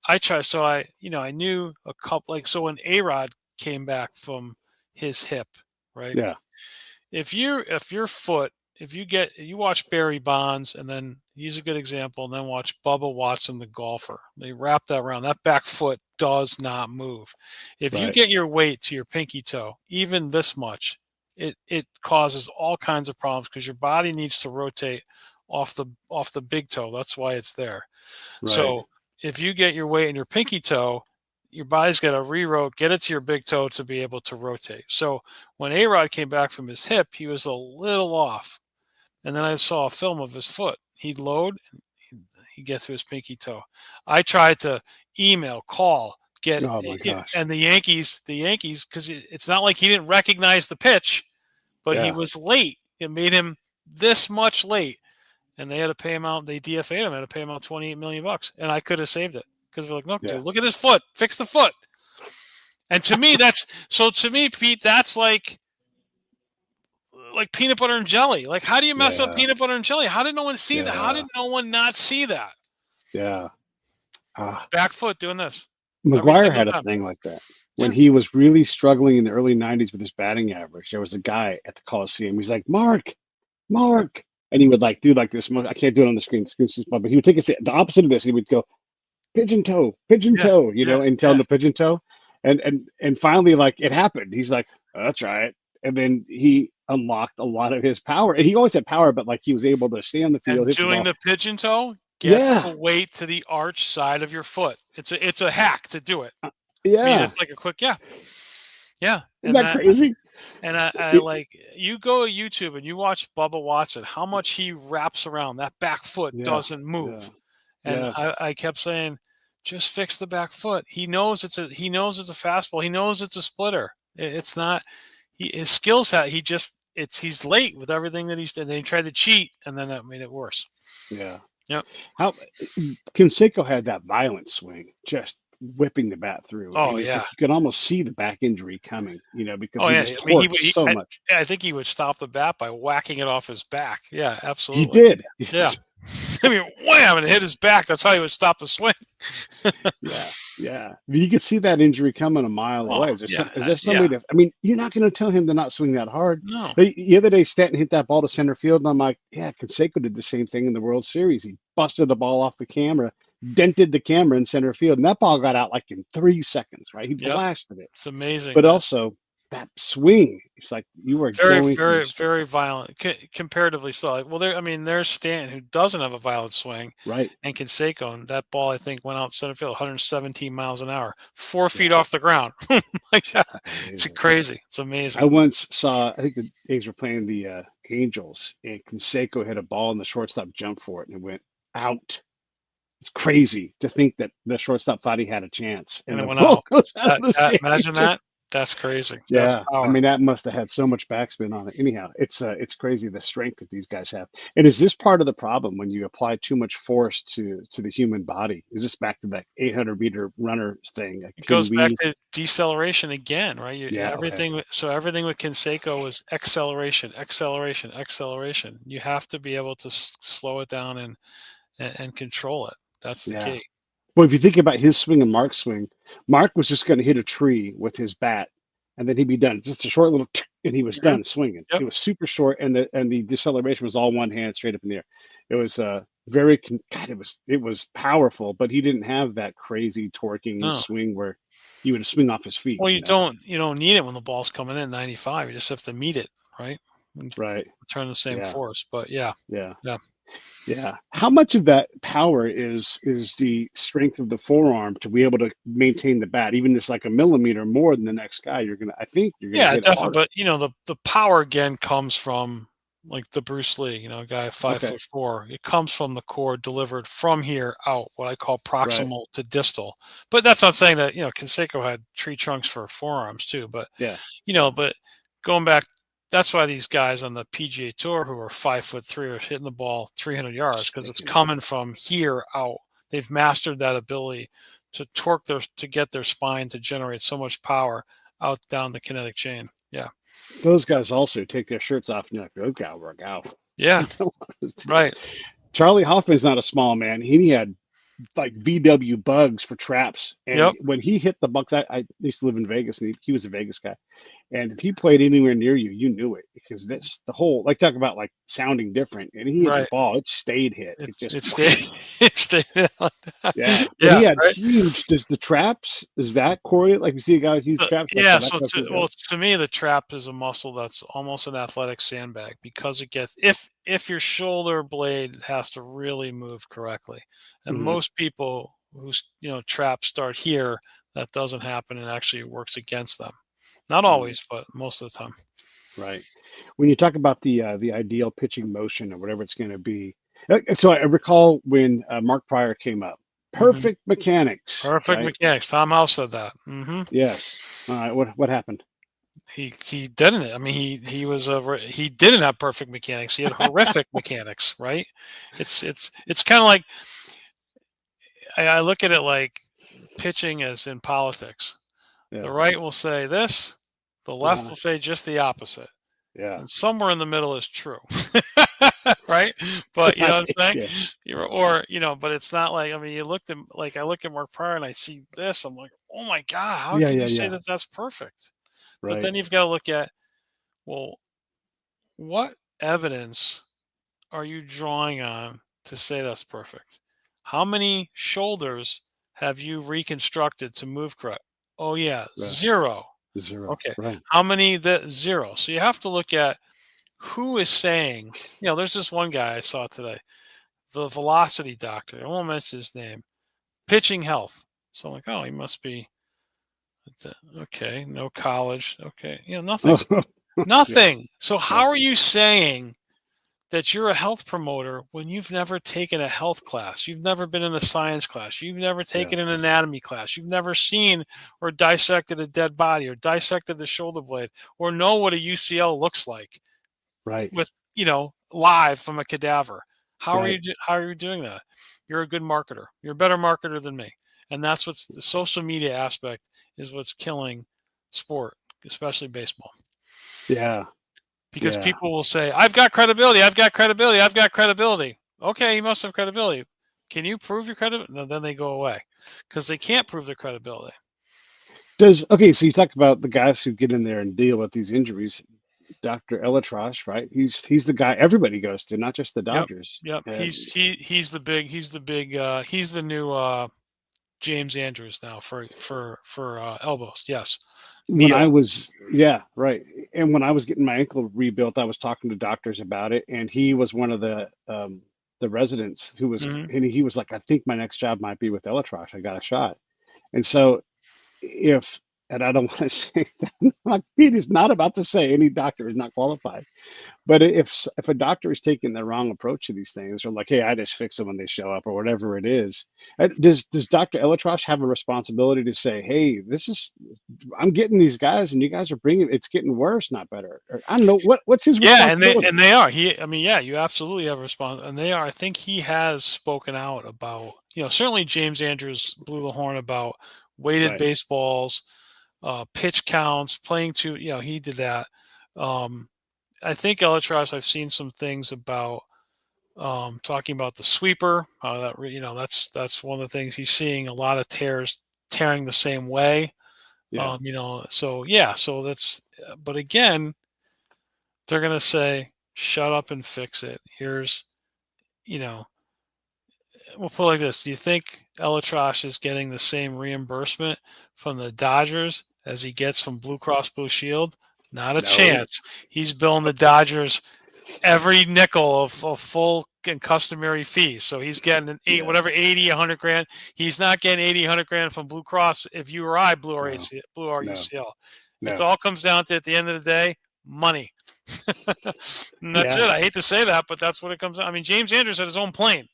I try. So I knew a couple, like, so when A-Rod came back from his hip, right? Yeah. If your foot, you watch Barry Bonds, and then he's a good example, and then watch Bubba Watson, the golfer. They wrap that around. That back foot does not move. If you Right. get your weight to your pinky toe, even this much, it causes all kinds of problems because your body needs to rotate off the big toe. That's why it's there. Right. So if you get your weight in your pinky toe, your body's got to get it to your big toe to be able to rotate. So when A-Rod came back from his hip, he was a little off. And then I saw a film of his foot. He'd load, and he'd get to his pinky toe. I tried to email, call, get Oh my gosh. and the Yankees, because it's not like he didn't recognize the pitch, but he Yeah. was late. It made him this much late, and they had to pay him out. They DFA'd him. Had to pay him out $28 million, and I could have saved it because we're like, look, Yeah. dude, look at his foot. Fix the foot. And to me, to me, Pete, that's like peanut butter and jelly. Like, how do you mess up Yeah. peanut butter and jelly? How did no one see that? How Yeah. did no one not see that? Yeah. Ah. Back foot doing this every McGuire single had a time. thing like that. When Yeah. he was really struggling in the early 90s with his batting average, there was a guy at the Coliseum. He's like, Mark, Mark. And he would like do like this. I can't do it on the screen. Screen's too small, but he would take the opposite of this. He would go pigeon Yeah. toe, Yeah. and tell him Yeah. to pigeon toe. And finally, like it happened. He's like, I'll try it. And then he unlocked a lot of his power. And he always had power, but like he was able to stay on the field, And hit the doing ball. the pigeon toe gets Yeah. the weight to the arch side of your foot. It's a hack to do it. I mean, Yeah. it's like a quick, yeah. Yeah. Isn't that crazy? And I It- like, you go to YouTube and you watch Bubba Watson, how much he wraps around. That back foot yeah. doesn't Yeah. move. And Yeah. I kept saying, just fix the back foot. He knows it's a fastball. He knows it's a splitter. It's not his skill set. He's late with everything that he's done. They tried to cheat, and then that made it worse. Yeah. Yep. How Canseco had that violent swing, just whipping the bat through. Oh And it's yeah. like you could almost see the back injury coming, because Oh he yeah. was I mean, torqued so much. I think he would stop the bat by whacking it off his back. Yeah, He absolutely. did. Yeah. I mean, wham, and it hit his back. That's how he would stop the swing. Yeah, yeah. I mean, you could see that injury coming a mile Oh away. yeah, Is there some yeah. way to? I mean, you're not going to tell him to not swing that hard. No. The other day, Stanton hit that ball to center field, and I'm like, yeah, Canseco did the same thing in the World Series. He busted the ball off the camera, dented the camera in center field, and that ball got out like in 3 seconds. Right? He Yep. blasted it. It's amazing. But also that swing, it's like you are Very, going very, to very violent, comparatively so. Like, well, there's Stanton, who doesn't have a violent swing, right. and Canseco, and that ball, I think, went out center field 117 miles an hour, 4 feet Yeah, off the ground. Like, just it's amazing. crazy. It's I amazing. once saw, I think the A's were playing the Angels, and Canseco hit a ball, and the shortstop jumped for it, and it went out. It's crazy to think that the shortstop thought he had a chance, And and it the went ball out. goes out of the Imagine stadium. that. That's crazy. That's Yeah, I power. mean that must have had so much backspin on it. Anyhow, it's crazy the strength that these guys have. And is this part of the problem when you apply too much force to the human body? Is this back to that 800-meter runner thing? Like, It can goes back we? to deceleration again, right? Yeah. Okay. Everything with Canseco was acceleration, acceleration, acceleration. You have to be able to slow it down and control it. That's the Yeah. key. Well, if you think about his swing and Mark's swing, Mark was just going to hit a tree with his bat, and then he'd be done. Just a short little, and he was Mhm. done swinging. Yep. It was super short, and the deceleration was all one hand straight up in the air. It was God. It was powerful, but he didn't have that crazy torquing No. swing where he would swing off his feet. Well, you don't need it when the ball's coming in 95. You just have to meet it, right? And Right. return the same Yeah. force. But yeah, Yeah. yeah. Yeah. How much of that power is the strength of the forearm to be able to maintain the bat, even just like a millimeter more than the next guy? I think you're gonna Yeah, hit it definitely. harder. But the power again comes from, like, the Bruce Lee, a guy five Okay. foot four. It comes from the core, delivered from here out, what I call Right. proximal to distal. But that's not saying that, Canseco had tree trunks for forearms too. But Yeah. but going back, that's why these guys on the PGA Tour who are 5'3" are hitting the ball 300 yards, because it's Yeah. coming from here out. They've mastered that ability to to get their spine to generate so much power out down the kinetic chain. Yeah. Those guys also take their shirts off, and you're like, "Those guys work out." Yeah. You know, those dudes. Right. Charlie Hoffman's not a small man. He had like VW bugs for traps, and Yep. when he hit the bucks, I used to live in Vegas, and he was a Vegas guy. And if he played anywhere near you, you knew it because that's the whole like talk about like sounding different. And he hit the Right. ball, it stayed hit. It just It's whoosh. the it's the Yeah. But he yeah, had right. huge. Does the traps is that correlate? Like you see a guy with huge So traps, like yeah, does that so cause his well, head? to me, the trap is a muscle that's almost an athletic sandbag because it gets if your shoulder blade has to really move correctly, and Hmm. most people whose traps start here, that doesn't happen and actually works against them. Not Mm, always, but most of the time. right. When you talk about the ideal pitching motion or whatever it's going to be, so I recall when Mark Pryor came up, Hmm. perfect mechanics, Perfect right? mechanics. Tom House said that. Yes. All right. What happened? He didn't. I mean, he didn't have perfect mechanics. He had horrific mechanics. Right? It's kind of like I look at it like pitching as in politics. The Yeah. right will say this, the left Uh-huh. will say just the opposite, Yeah. and somewhere in the middle is true. Right? But you know what I'm Yeah. saying? Or but it's not like, I mean, you looked at like I look at Mark Pryor and I see this. I'm like, oh my god, how Yeah. can Yeah. you say Yeah. that that's perfect? But Right. then you've got to look at, well, what evidence are you drawing on to say that's perfect? How many shoulders have you reconstructed to move correct? Oh yeah, Right. zero. Zero. Okay. Right. How many that zero? So you have to look at who is saying, there's this one guy I saw today, the velocity doctor. I won't mention his name. Pitching health. So I'm like, oh, he must be okay, no college. Okay. Nothing. Oh, yeah. Nothing. So Yeah. how are you saying that you're a health promoter when you've never taken a health class, you've never been in a science class, you've never Yeah. taken an anatomy class, you've never seen or dissected a dead body or dissected the shoulder blade or know what a UCL looks like Right. with, live from a cadaver. Right. How are you doing that? You're a good marketer. You're a better marketer than me. And that's what's the social media aspect is what's killing sport, especially baseball, Yeah. because Yeah. people will say, I've got credibility, I've got credibility, I've got credibility. Okay, you must have credibility. Can you prove your credibility? No, then they go away because they can't prove their credibility. Okay, so you talk about the guys who get in there and deal with these injuries. Dr. Elatrosh, right? He's the guy everybody goes to, not just the Yep. Dodgers. Yep. And He's the new James Andrews now for elbows. Yes. when I Needle. was, yeah, right. And when I was getting my ankle rebuilt, I was talking to doctors about it, and he was one of the residents who was, Hmm. and he was like, I think my next job might be with Elatrosh. I got a shot. And so if and I don't want to say that Pete is not about to say any doctor is not qualified. But if a doctor is taking the wrong approach to these things, or like, hey, I just fix them when they show up, or whatever it is, does Dr. Elatrosh have a responsibility to say, hey, I'm getting these guys, and you guys are bringing it's getting worse, not better? Or, I don't know what's his Yeah, and they responsibility, and they are. I mean, yeah, you absolutely have a response, and they are. I think he has spoken out about, certainly James Andrews blew the horn about weighted right? baseballs, pitch counts, playing to, he did that. Um, I think Elytras, I've seen some things about talking about the sweeper. That's one of the things he's seeing a lot of tearing the same way. Yeah, So yeah, so that's. But again, they're gonna say, "Shut up and fix it." You know, we'll put it like this: do you think Elytras is getting the same reimbursement from the Dodgers as he gets from Blue Cross Blue Shield? Not a no, chance. He's billing the Dodgers every nickel of full and customary fees. So he's getting an yeah, whatever 80, 100 grand. He's not getting 80, 100 grand from Blue Cross if you or I no, blew our no, UCL. It no, all comes down to, at the end of the day, money. And that's yeah, it. I hate to say that, but that's what it comes down. I mean, James Andrews had his own plane.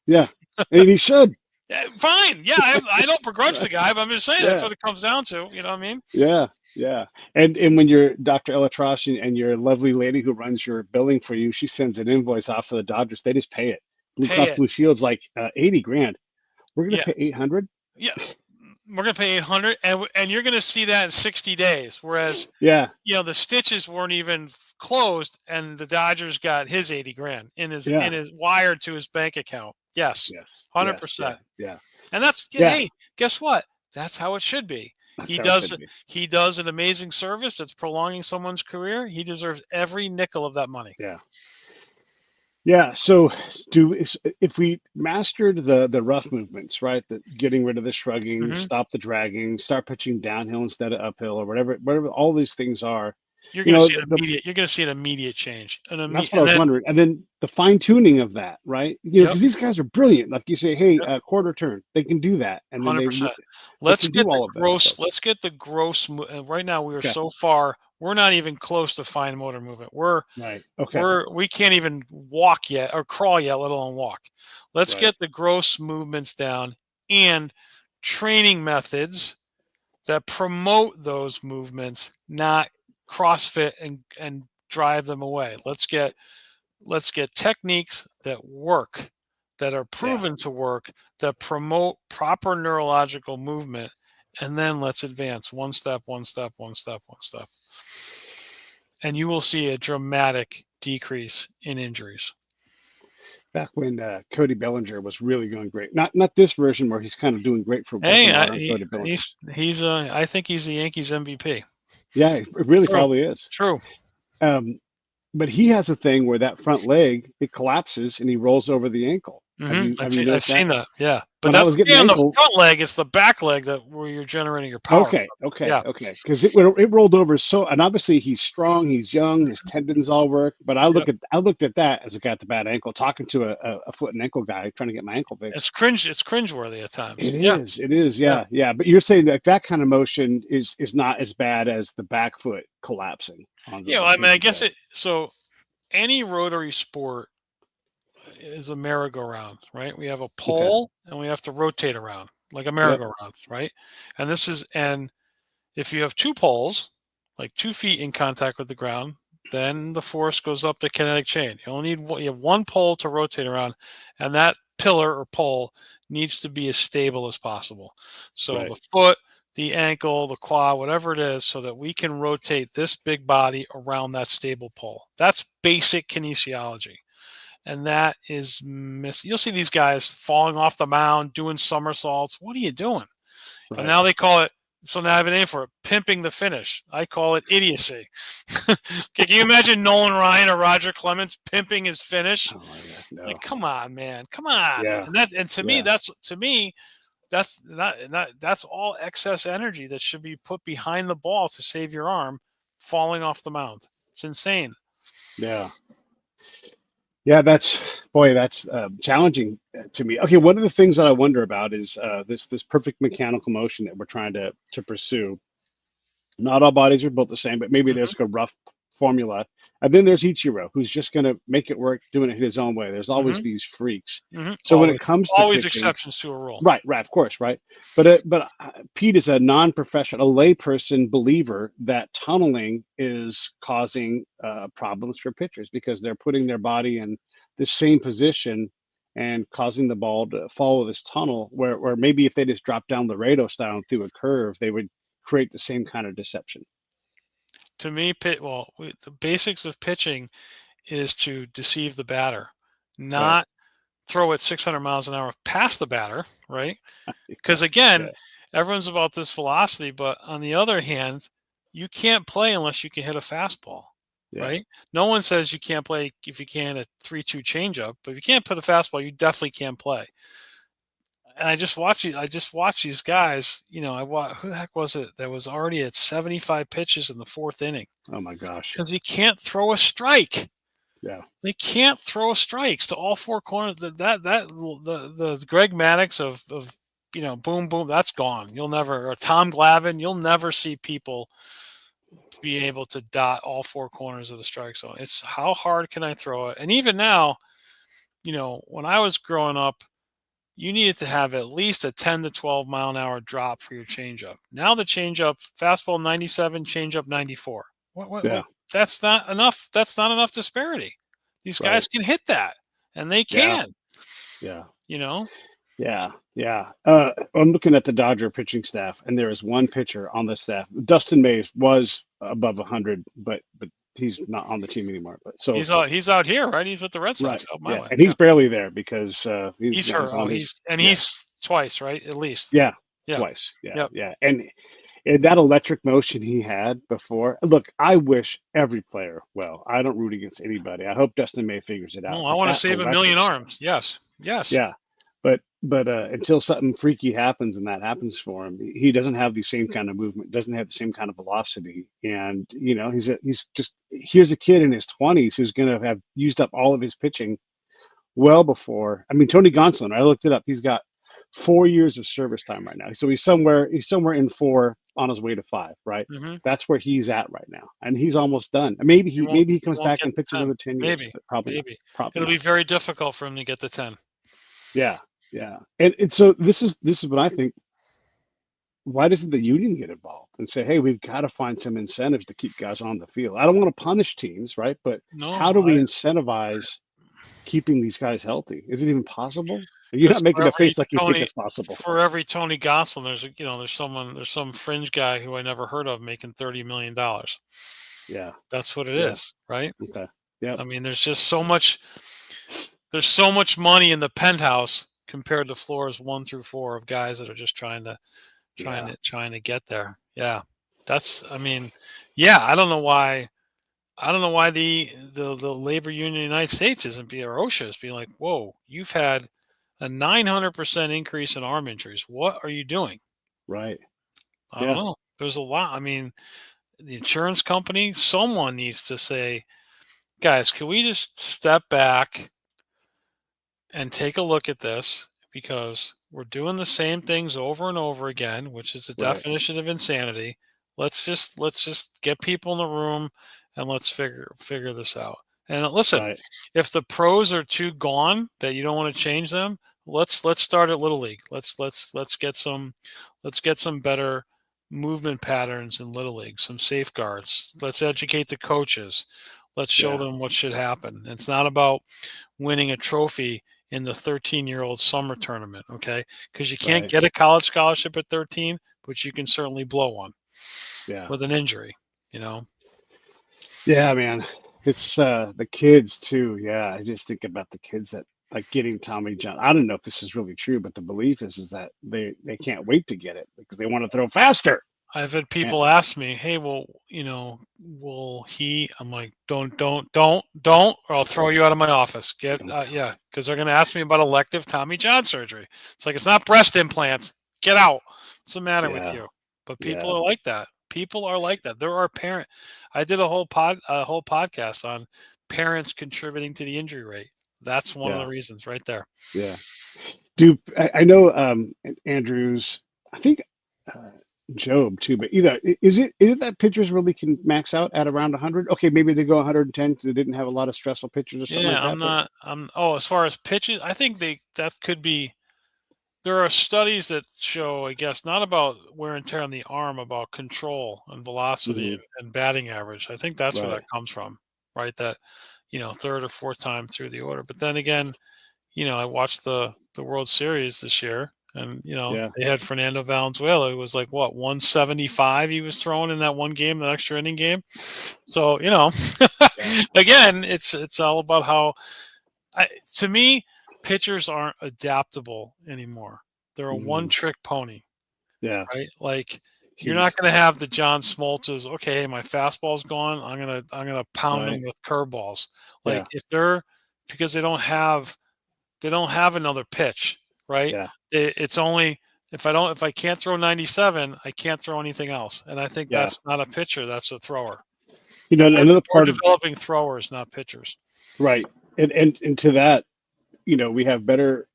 yeah, and he should, Yeah, fine. Yeah, I don't begrudge the right? guy, but I'm just saying that's Yeah. what it comes down to. You know what I mean? Yeah, yeah. And when you're Dr. Elatrosh and your lovely lady who runs your billing for you, she sends an invoice off to the Dodgers. They just pay it. Blue Pay Cross it. Blue Shield's like 80 grand. We're gonna Yeah. pay 800. Yeah. we're going to pay 800, and you're going to see that in 60 days. Whereas, Yeah. the stitches weren't even closed, and the Dodgers got his 80 grand in Yeah. his wired to his bank account. Yes, Yes. Yes. Yeah. 100%. Yeah. And that's, Yeah. hey, guess what? That's how it should be. That's He how it does should be. he does an amazing service that's prolonging someone's career. He deserves every nickel of that money. Yeah. Yeah. So, if we mastered the rough movements, right? The getting rid of the shrugging, Hmm. stop the dragging, start pitching downhill instead of uphill, or whatever all these things are. You're You going to know, see an immediate. You're going to see an immediate change, that's what I and was then wondering. And then the fine tuning of that, right? yep, Because these guys are brilliant. Like you say, hey, yep, quarter turn, they can do that, and then 100%. they can do all of that stuff. Let's get the gross. Right now, we are Okay. so far. We're not even close to fine motor movement. Right. Okay. We can't even walk yet or crawl yet, let alone walk. Let's Right. get the gross movements down and training methods that promote those movements, not CrossFit and drive them away. Let's get techniques that work, that are Yeah. proven to work, that promote proper neurological movement, and then let's advance one step, one step, one step, one step. And you will see a dramatic decrease in injuries. Back when Cody Bellinger was really going great. Not this version where he's kind of doing great for Hey, modern Cody Bellinger. he's I think he's the Yankees MVP. Yeah, it really True, probably is. true. Um, but he has a thing where that front leg it collapses and he rolls over the ankle. Have you I've noticed that? seen that. Yeah, but When I that's was getting okay on the ankle, front leg. It's the back leg where you're generating your power. okay, okay, Yeah. okay, because it rolled over so, and obviously he's strong, he's young, his tendons all work. But Yep. I looked at that as a guy at the bad ankle, talking to a foot and ankle guy trying to get my ankle fixed. It's cringeworthy at times. Yeah. It is, Yeah. yeah, yeah. But you're saying that that kind of motion is not as bad as the back foot collapsing on Yeah. the I mean, I pinky guess toe. so any rotary sport is a merry-go-round, right? We have a Okay. pole and we have to rotate around like a Yep. merry-go-round, right? And if you have two poles, like 2 feet in contact with the ground, then the force goes up the kinetic chain. You only need you have one pole to rotate around, and that pillar or pole needs to be as stable as possible. So Right. the foot, the ankle, the quad, whatever it is, so that we can rotate this big body around that stable pole. That's basic kinesiology. And that is you'll see these guys falling off the mound, doing somersaults. What are you doing? And Right. now they call it, so now I have a name for it, pimping the finish. I call it idiocy. Okay, can you imagine Nolan Ryan or Roger Clemens pimping his finish? Oh my God. Like, No. come on, man, come on. Yeah. And Yeah. to me, that's not that's all excess energy that should be put behind the ball to save your arm falling off the mound. It's insane. Yeah. Yeah. That's challenging to me. Okay. One of the things that I wonder about is this perfect mechanical motion that we're trying to pursue. Not all bodies are built the same, but maybe there's Hmm. like a rough formula. And then there's Ichiro, who's just going to make it work, doing it his own way. There's always Hmm. these freaks. Hmm. So when it comes to Always pitching, exceptions to a rule. right, right, of course, right. But Pete is a non-professional, a layperson believer that tunneling is causing problems for pitchers because they're putting their body in the same position and causing the ball to follow this tunnel. Where maybe if they just dropped down Laredo style and threw a curve, they would create the same kind of deception. To me, the basics of pitching is to deceive the batter, Right. not throw it 600 miles an hour past the batter, right? Yeah. Because again, Yeah. everyone's about this velocity, but on the other hand, you can't play unless you can hit a fastball, Yeah. right? No one says you can't play if you can a 3-2 changeup, but if you can't put a fastball, you definitely can't play. And I just watch these guys. Who the heck was it that was already at 75 pitches in the fourth inning Oh my gosh. because he can't throw a strike. Yeah. They can't throw strikes to all four corners. The Greg Maddux of boom boom, that's gone. You'll never, or Tom Glavine, you'll never see people be able to dot all four corners of the strike zone. It's how hard can I throw it? And even now, when I was growing up, you needed to have at least a 10 to 12 mile an hour drop for your changeup. Now the changeup, fastball 97, changeup 94. Yeah. That's not enough. That's not enough disparity. These Right. guys can hit that, and they Yeah. can. Yeah. You know. Yeah, yeah. I'm looking at the Dodger pitching staff, and there is one pitcher on the staff. Dustin Mays was above 100, but he's not on the team anymore. But so He's out here, right? He's with the Red right, Sox out my yeah, way. and Yeah. he's barely there because He's he's hurt. Oh, on his yeah, he's twice, right? At least. yeah, Yeah. twice, yeah, Yep. yeah, and that electric motion he had before. Look, I wish every player well. I don't root against anybody. I hope Dustin May figures it out. No, I But want to that save a electric million stuff. arms. Yes. Yes. Yeah, but until something freaky happens and that happens for him, he doesn't have the same kind of movement, doesn't have the same kind of velocity, and he's just here's a kid in his 20s who's going to have used up all of his pitching well before. I mean, Tony Gonsolin, I looked it up. He's got 4 years of service time right now, so he's somewhere in four on his way to five, right? Hmm. That's where he's at right now, and he's almost done. Maybe He he won't. maybe he He comes won't back get and the pitches 10. another 10 years, Maybe. but probably not. Maybe. Probably It'll be not. very difficult for him to get the 10. Yeah, yeah. And so this is what I think. Why doesn't the union get involved and say, hey, we've got to find some incentives to keep guys on the field? I don't want to punish teams, right? But how No, do we incentivize keeping these guys healthy? Is it even possible? You're because not making a face like you think it's possible. For every Tony Gosselin, there's some fringe guy who I never heard of making $30 million. Yeah. That's what it Yeah. is, right? Okay. Yep. I mean, there's just so much. There's so much money in the penthouse compared to floors 1 through 4 of guys that are just Yeah. trying to get there. Yeah, that's. I mean, yeah. I don't know why. I don't know why the labor union in the United States isn't being, or OSHA is being like, whoa, you've had a 900% increase in arm injuries. What are you doing? Right. I don't Yeah. know. There's a lot. I mean, the insurance company, someone needs to say, guys, can we just step back and take a look at this, because we're doing the same things over and over again, which is the Right. definition of insanity. Let's just get people in the room and let's figure this out. And listen, Right. if the pros are too gone that you don't want to change them, let's start at little league. Let's get some better movement patterns in little league, some safeguards. Let's educate the coaches. Let's show Yeah. them what should happen. It's not about winning a trophy in the 13-year-old summer tournament, okay? Because you can't Right. get a college scholarship at 13, but you can certainly blow one Yeah. with an injury, you know? Yeah, man. It's the kids too. Yeah. I just think about the kids that like getting Tommy John. I don't know if this is really true, but the belief is that they can't wait to get it because they want to throw faster. I've had And people ask me, "Hey, well, will he?" I'm like, "Don't, or I'll throw you out of my office." Yeah, because they're going to ask me about elective Tommy John surgery. It's like, it's not breast implants. Get out. What's the matter with yeah, you? But people yeah, are like that. People are like that. There are parent. I did a whole podcast on parents contributing to the injury rate. That's one of the yeah, reasons, right there. yeah. Do I know Andrews? I think uh, Job too, but is it that pitchers really can max out at around 100? Okay, maybe they go 110 because they didn't have a lot of stressful pitchers or something Yeah, like I'm that. But not. As far as pitches, I think that could be. There are studies that show, I guess, not about wear and tear on the arm, about control and velocity mhm, and batting average. I think that's where that right, comes from, right? That, third or fourth time through the order. But then again, I watched the World Series this year, and yeah, they had Fernando Valenzuela, who was like, what, 175 he was throwing in that one game, the extra inning game. So, yeah, again, it's all about how, to me, pitchers aren't adaptable anymore. They're a mhm, one-trick pony, yeah. right? Like, you're not Heat, going to have the John Smoltz's. Okay, hey, my fastball's gone. I'm gonna pound them right? with curveballs. Like, Yeah, if they're, because they don't have another pitch, right? yeah, It's only, if I can't throw 97, I can't throw anything else. And I think yeah. that's not a pitcher. That's a thrower. And Another we're part of developing throwers, not pitchers. right, and to that, we have better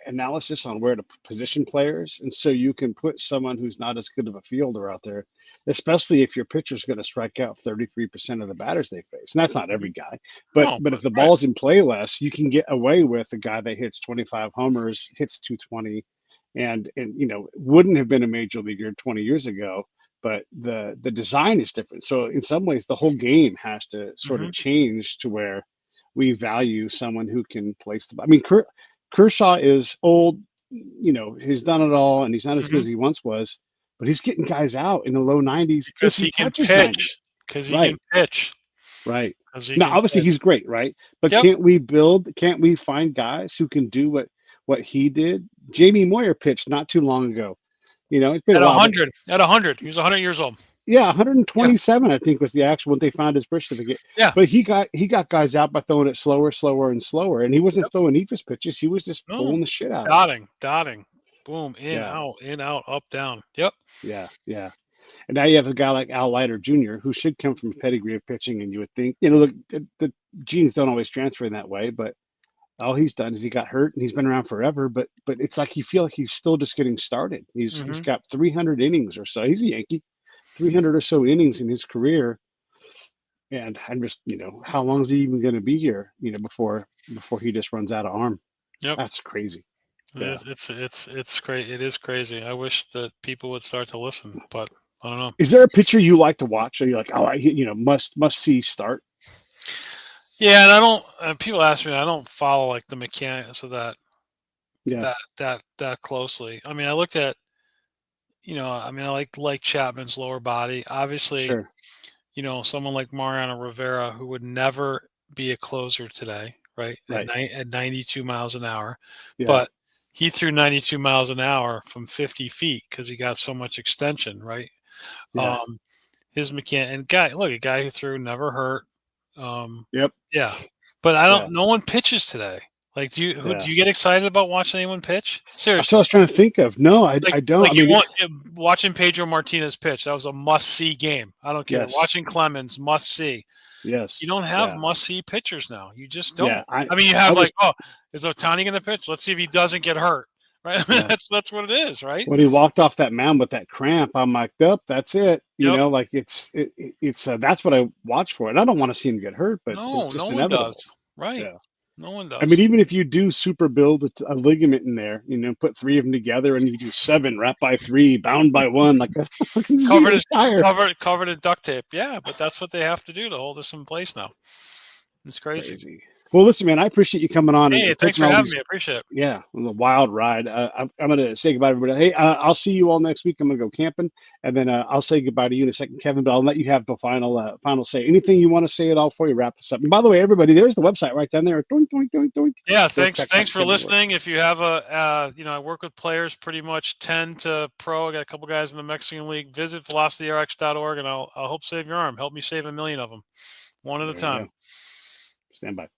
analysis on where to position players, and so you can put someone who's not as good of a fielder out there, especially if your pitcher's going to strike out 33% of the batters they face. And that's not every guy, but No, if but the right. ball's in play less, you can get away with a guy that hits 25 homers, hits 220, and wouldn't have been a major leaguer 20 years ago. But the design is different. So in some ways, the whole game has to sort Hmm. of change to where we value someone who can place the. I mean, Kershaw is old, he's done it all, and he's not as good Mhm. as he once was, but he's getting guys out in the low 90s if Because he he can touches 90. pitch. Because he can Right, pitch. right. Because he Now, can obviously, pitch. he's great, right? But Yep. can't we find guys who can do what he did? Jamie Moyer pitched not too long ago. It's been a At while, but 100. At 100. He was 100 years old. yeah, Yeah. 127, I think was the actual when they found his birth certificate. Yeah. But he got guys out by throwing it slower, slower, and slower, and he wasn't Yep. throwing eephus pitches. He was just No. pulling the shit out of them. Dotting. Boom. Yeah, In, out, up, down. Yep. yeah, yeah. And now you have a guy like Al Leiter Jr., who should come from a pedigree of pitching, and you would think, look, the genes don't always transfer in that way, but all he's done is he got hurt and he's been around forever, but it's like you feel like he's still just getting started. He's Mhm. got 300 innings or so. He's a Yankee, 300 or so innings in his career, and I'm just, how long is he even going to be here? Before he just runs out of arm. Yep. That's crazy. Yeah. It's great. It is crazy. I wish that people would start to listen, but I don't know. Is there a pitcher you like to watch? Or you're like, oh, must see start? Yeah, and I don't. People ask me, I don't follow like the mechanics of Yeah, that closely. I mean, I looked at, I like Chapman's lower body. Obviously, sure. someone like Mariano Rivera, who would never be a closer today, right? Right. At 92 miles an hour, Yeah. but he threw 92 miles an hour from 50 feet because he got so much extension, right? Yeah. Um, his a guy who threw never hurt. Yep. Yeah, but I Yeah. don't. No one pitches today. Like, do Yeah. you get excited about watching anyone pitch? That's what I Seriously, was trying to think of. No, I don't. I you mean, want watching Pedro Martinez pitch. That was a must see game. I don't care. yes. Watching Clemens, must see. You Yes. don't have Yeah. must see pitchers now. You just Yeah. don't. I I mean, you I have was like, oh, is Otani going to pitch? Let's see if he doesn't get hurt. Right. yeah. That's what it is. Right. When he walked off that mound with that cramp, I'm like, "Yep, that's it." Yep. Like it's that's what I watch for. And I don't want to see him get hurt, but it's No, no just one does. inevitable. Right. Yeah. No one I mean, does. even if you do super build a ligament in there, put three of them together, and you do 7 wrapped by 3, bound by 1, like a fucking Covered Sears tire. covered in duct tape. Yeah, but that's what they have to do to hold us in place now. It's crazy. Crazy. Well, listen, man, I appreciate you coming on Hey, and thanks taking for all having these. me. I appreciate it. Yeah, a wild ride. I'm going to say goodbye to everybody. Hey, I'll see you all next week. I'm going to go camping, and then I'll say goodbye to you in a second, Kevin. But I'll let you have the final say. Anything you want to say at all before you wrap this up? And by the way, everybody, there's the website right down there. Doink, doink, doink, doink. Yeah, Go check out thanks for Kevin's work. listening. If you have I work with players pretty much 10 to pro. I got a couple guys in the Mexican League. Visit velocityrx.org, and I'll help save your arm. Help me save 1 million of them, one at a There you time. go. Stand by.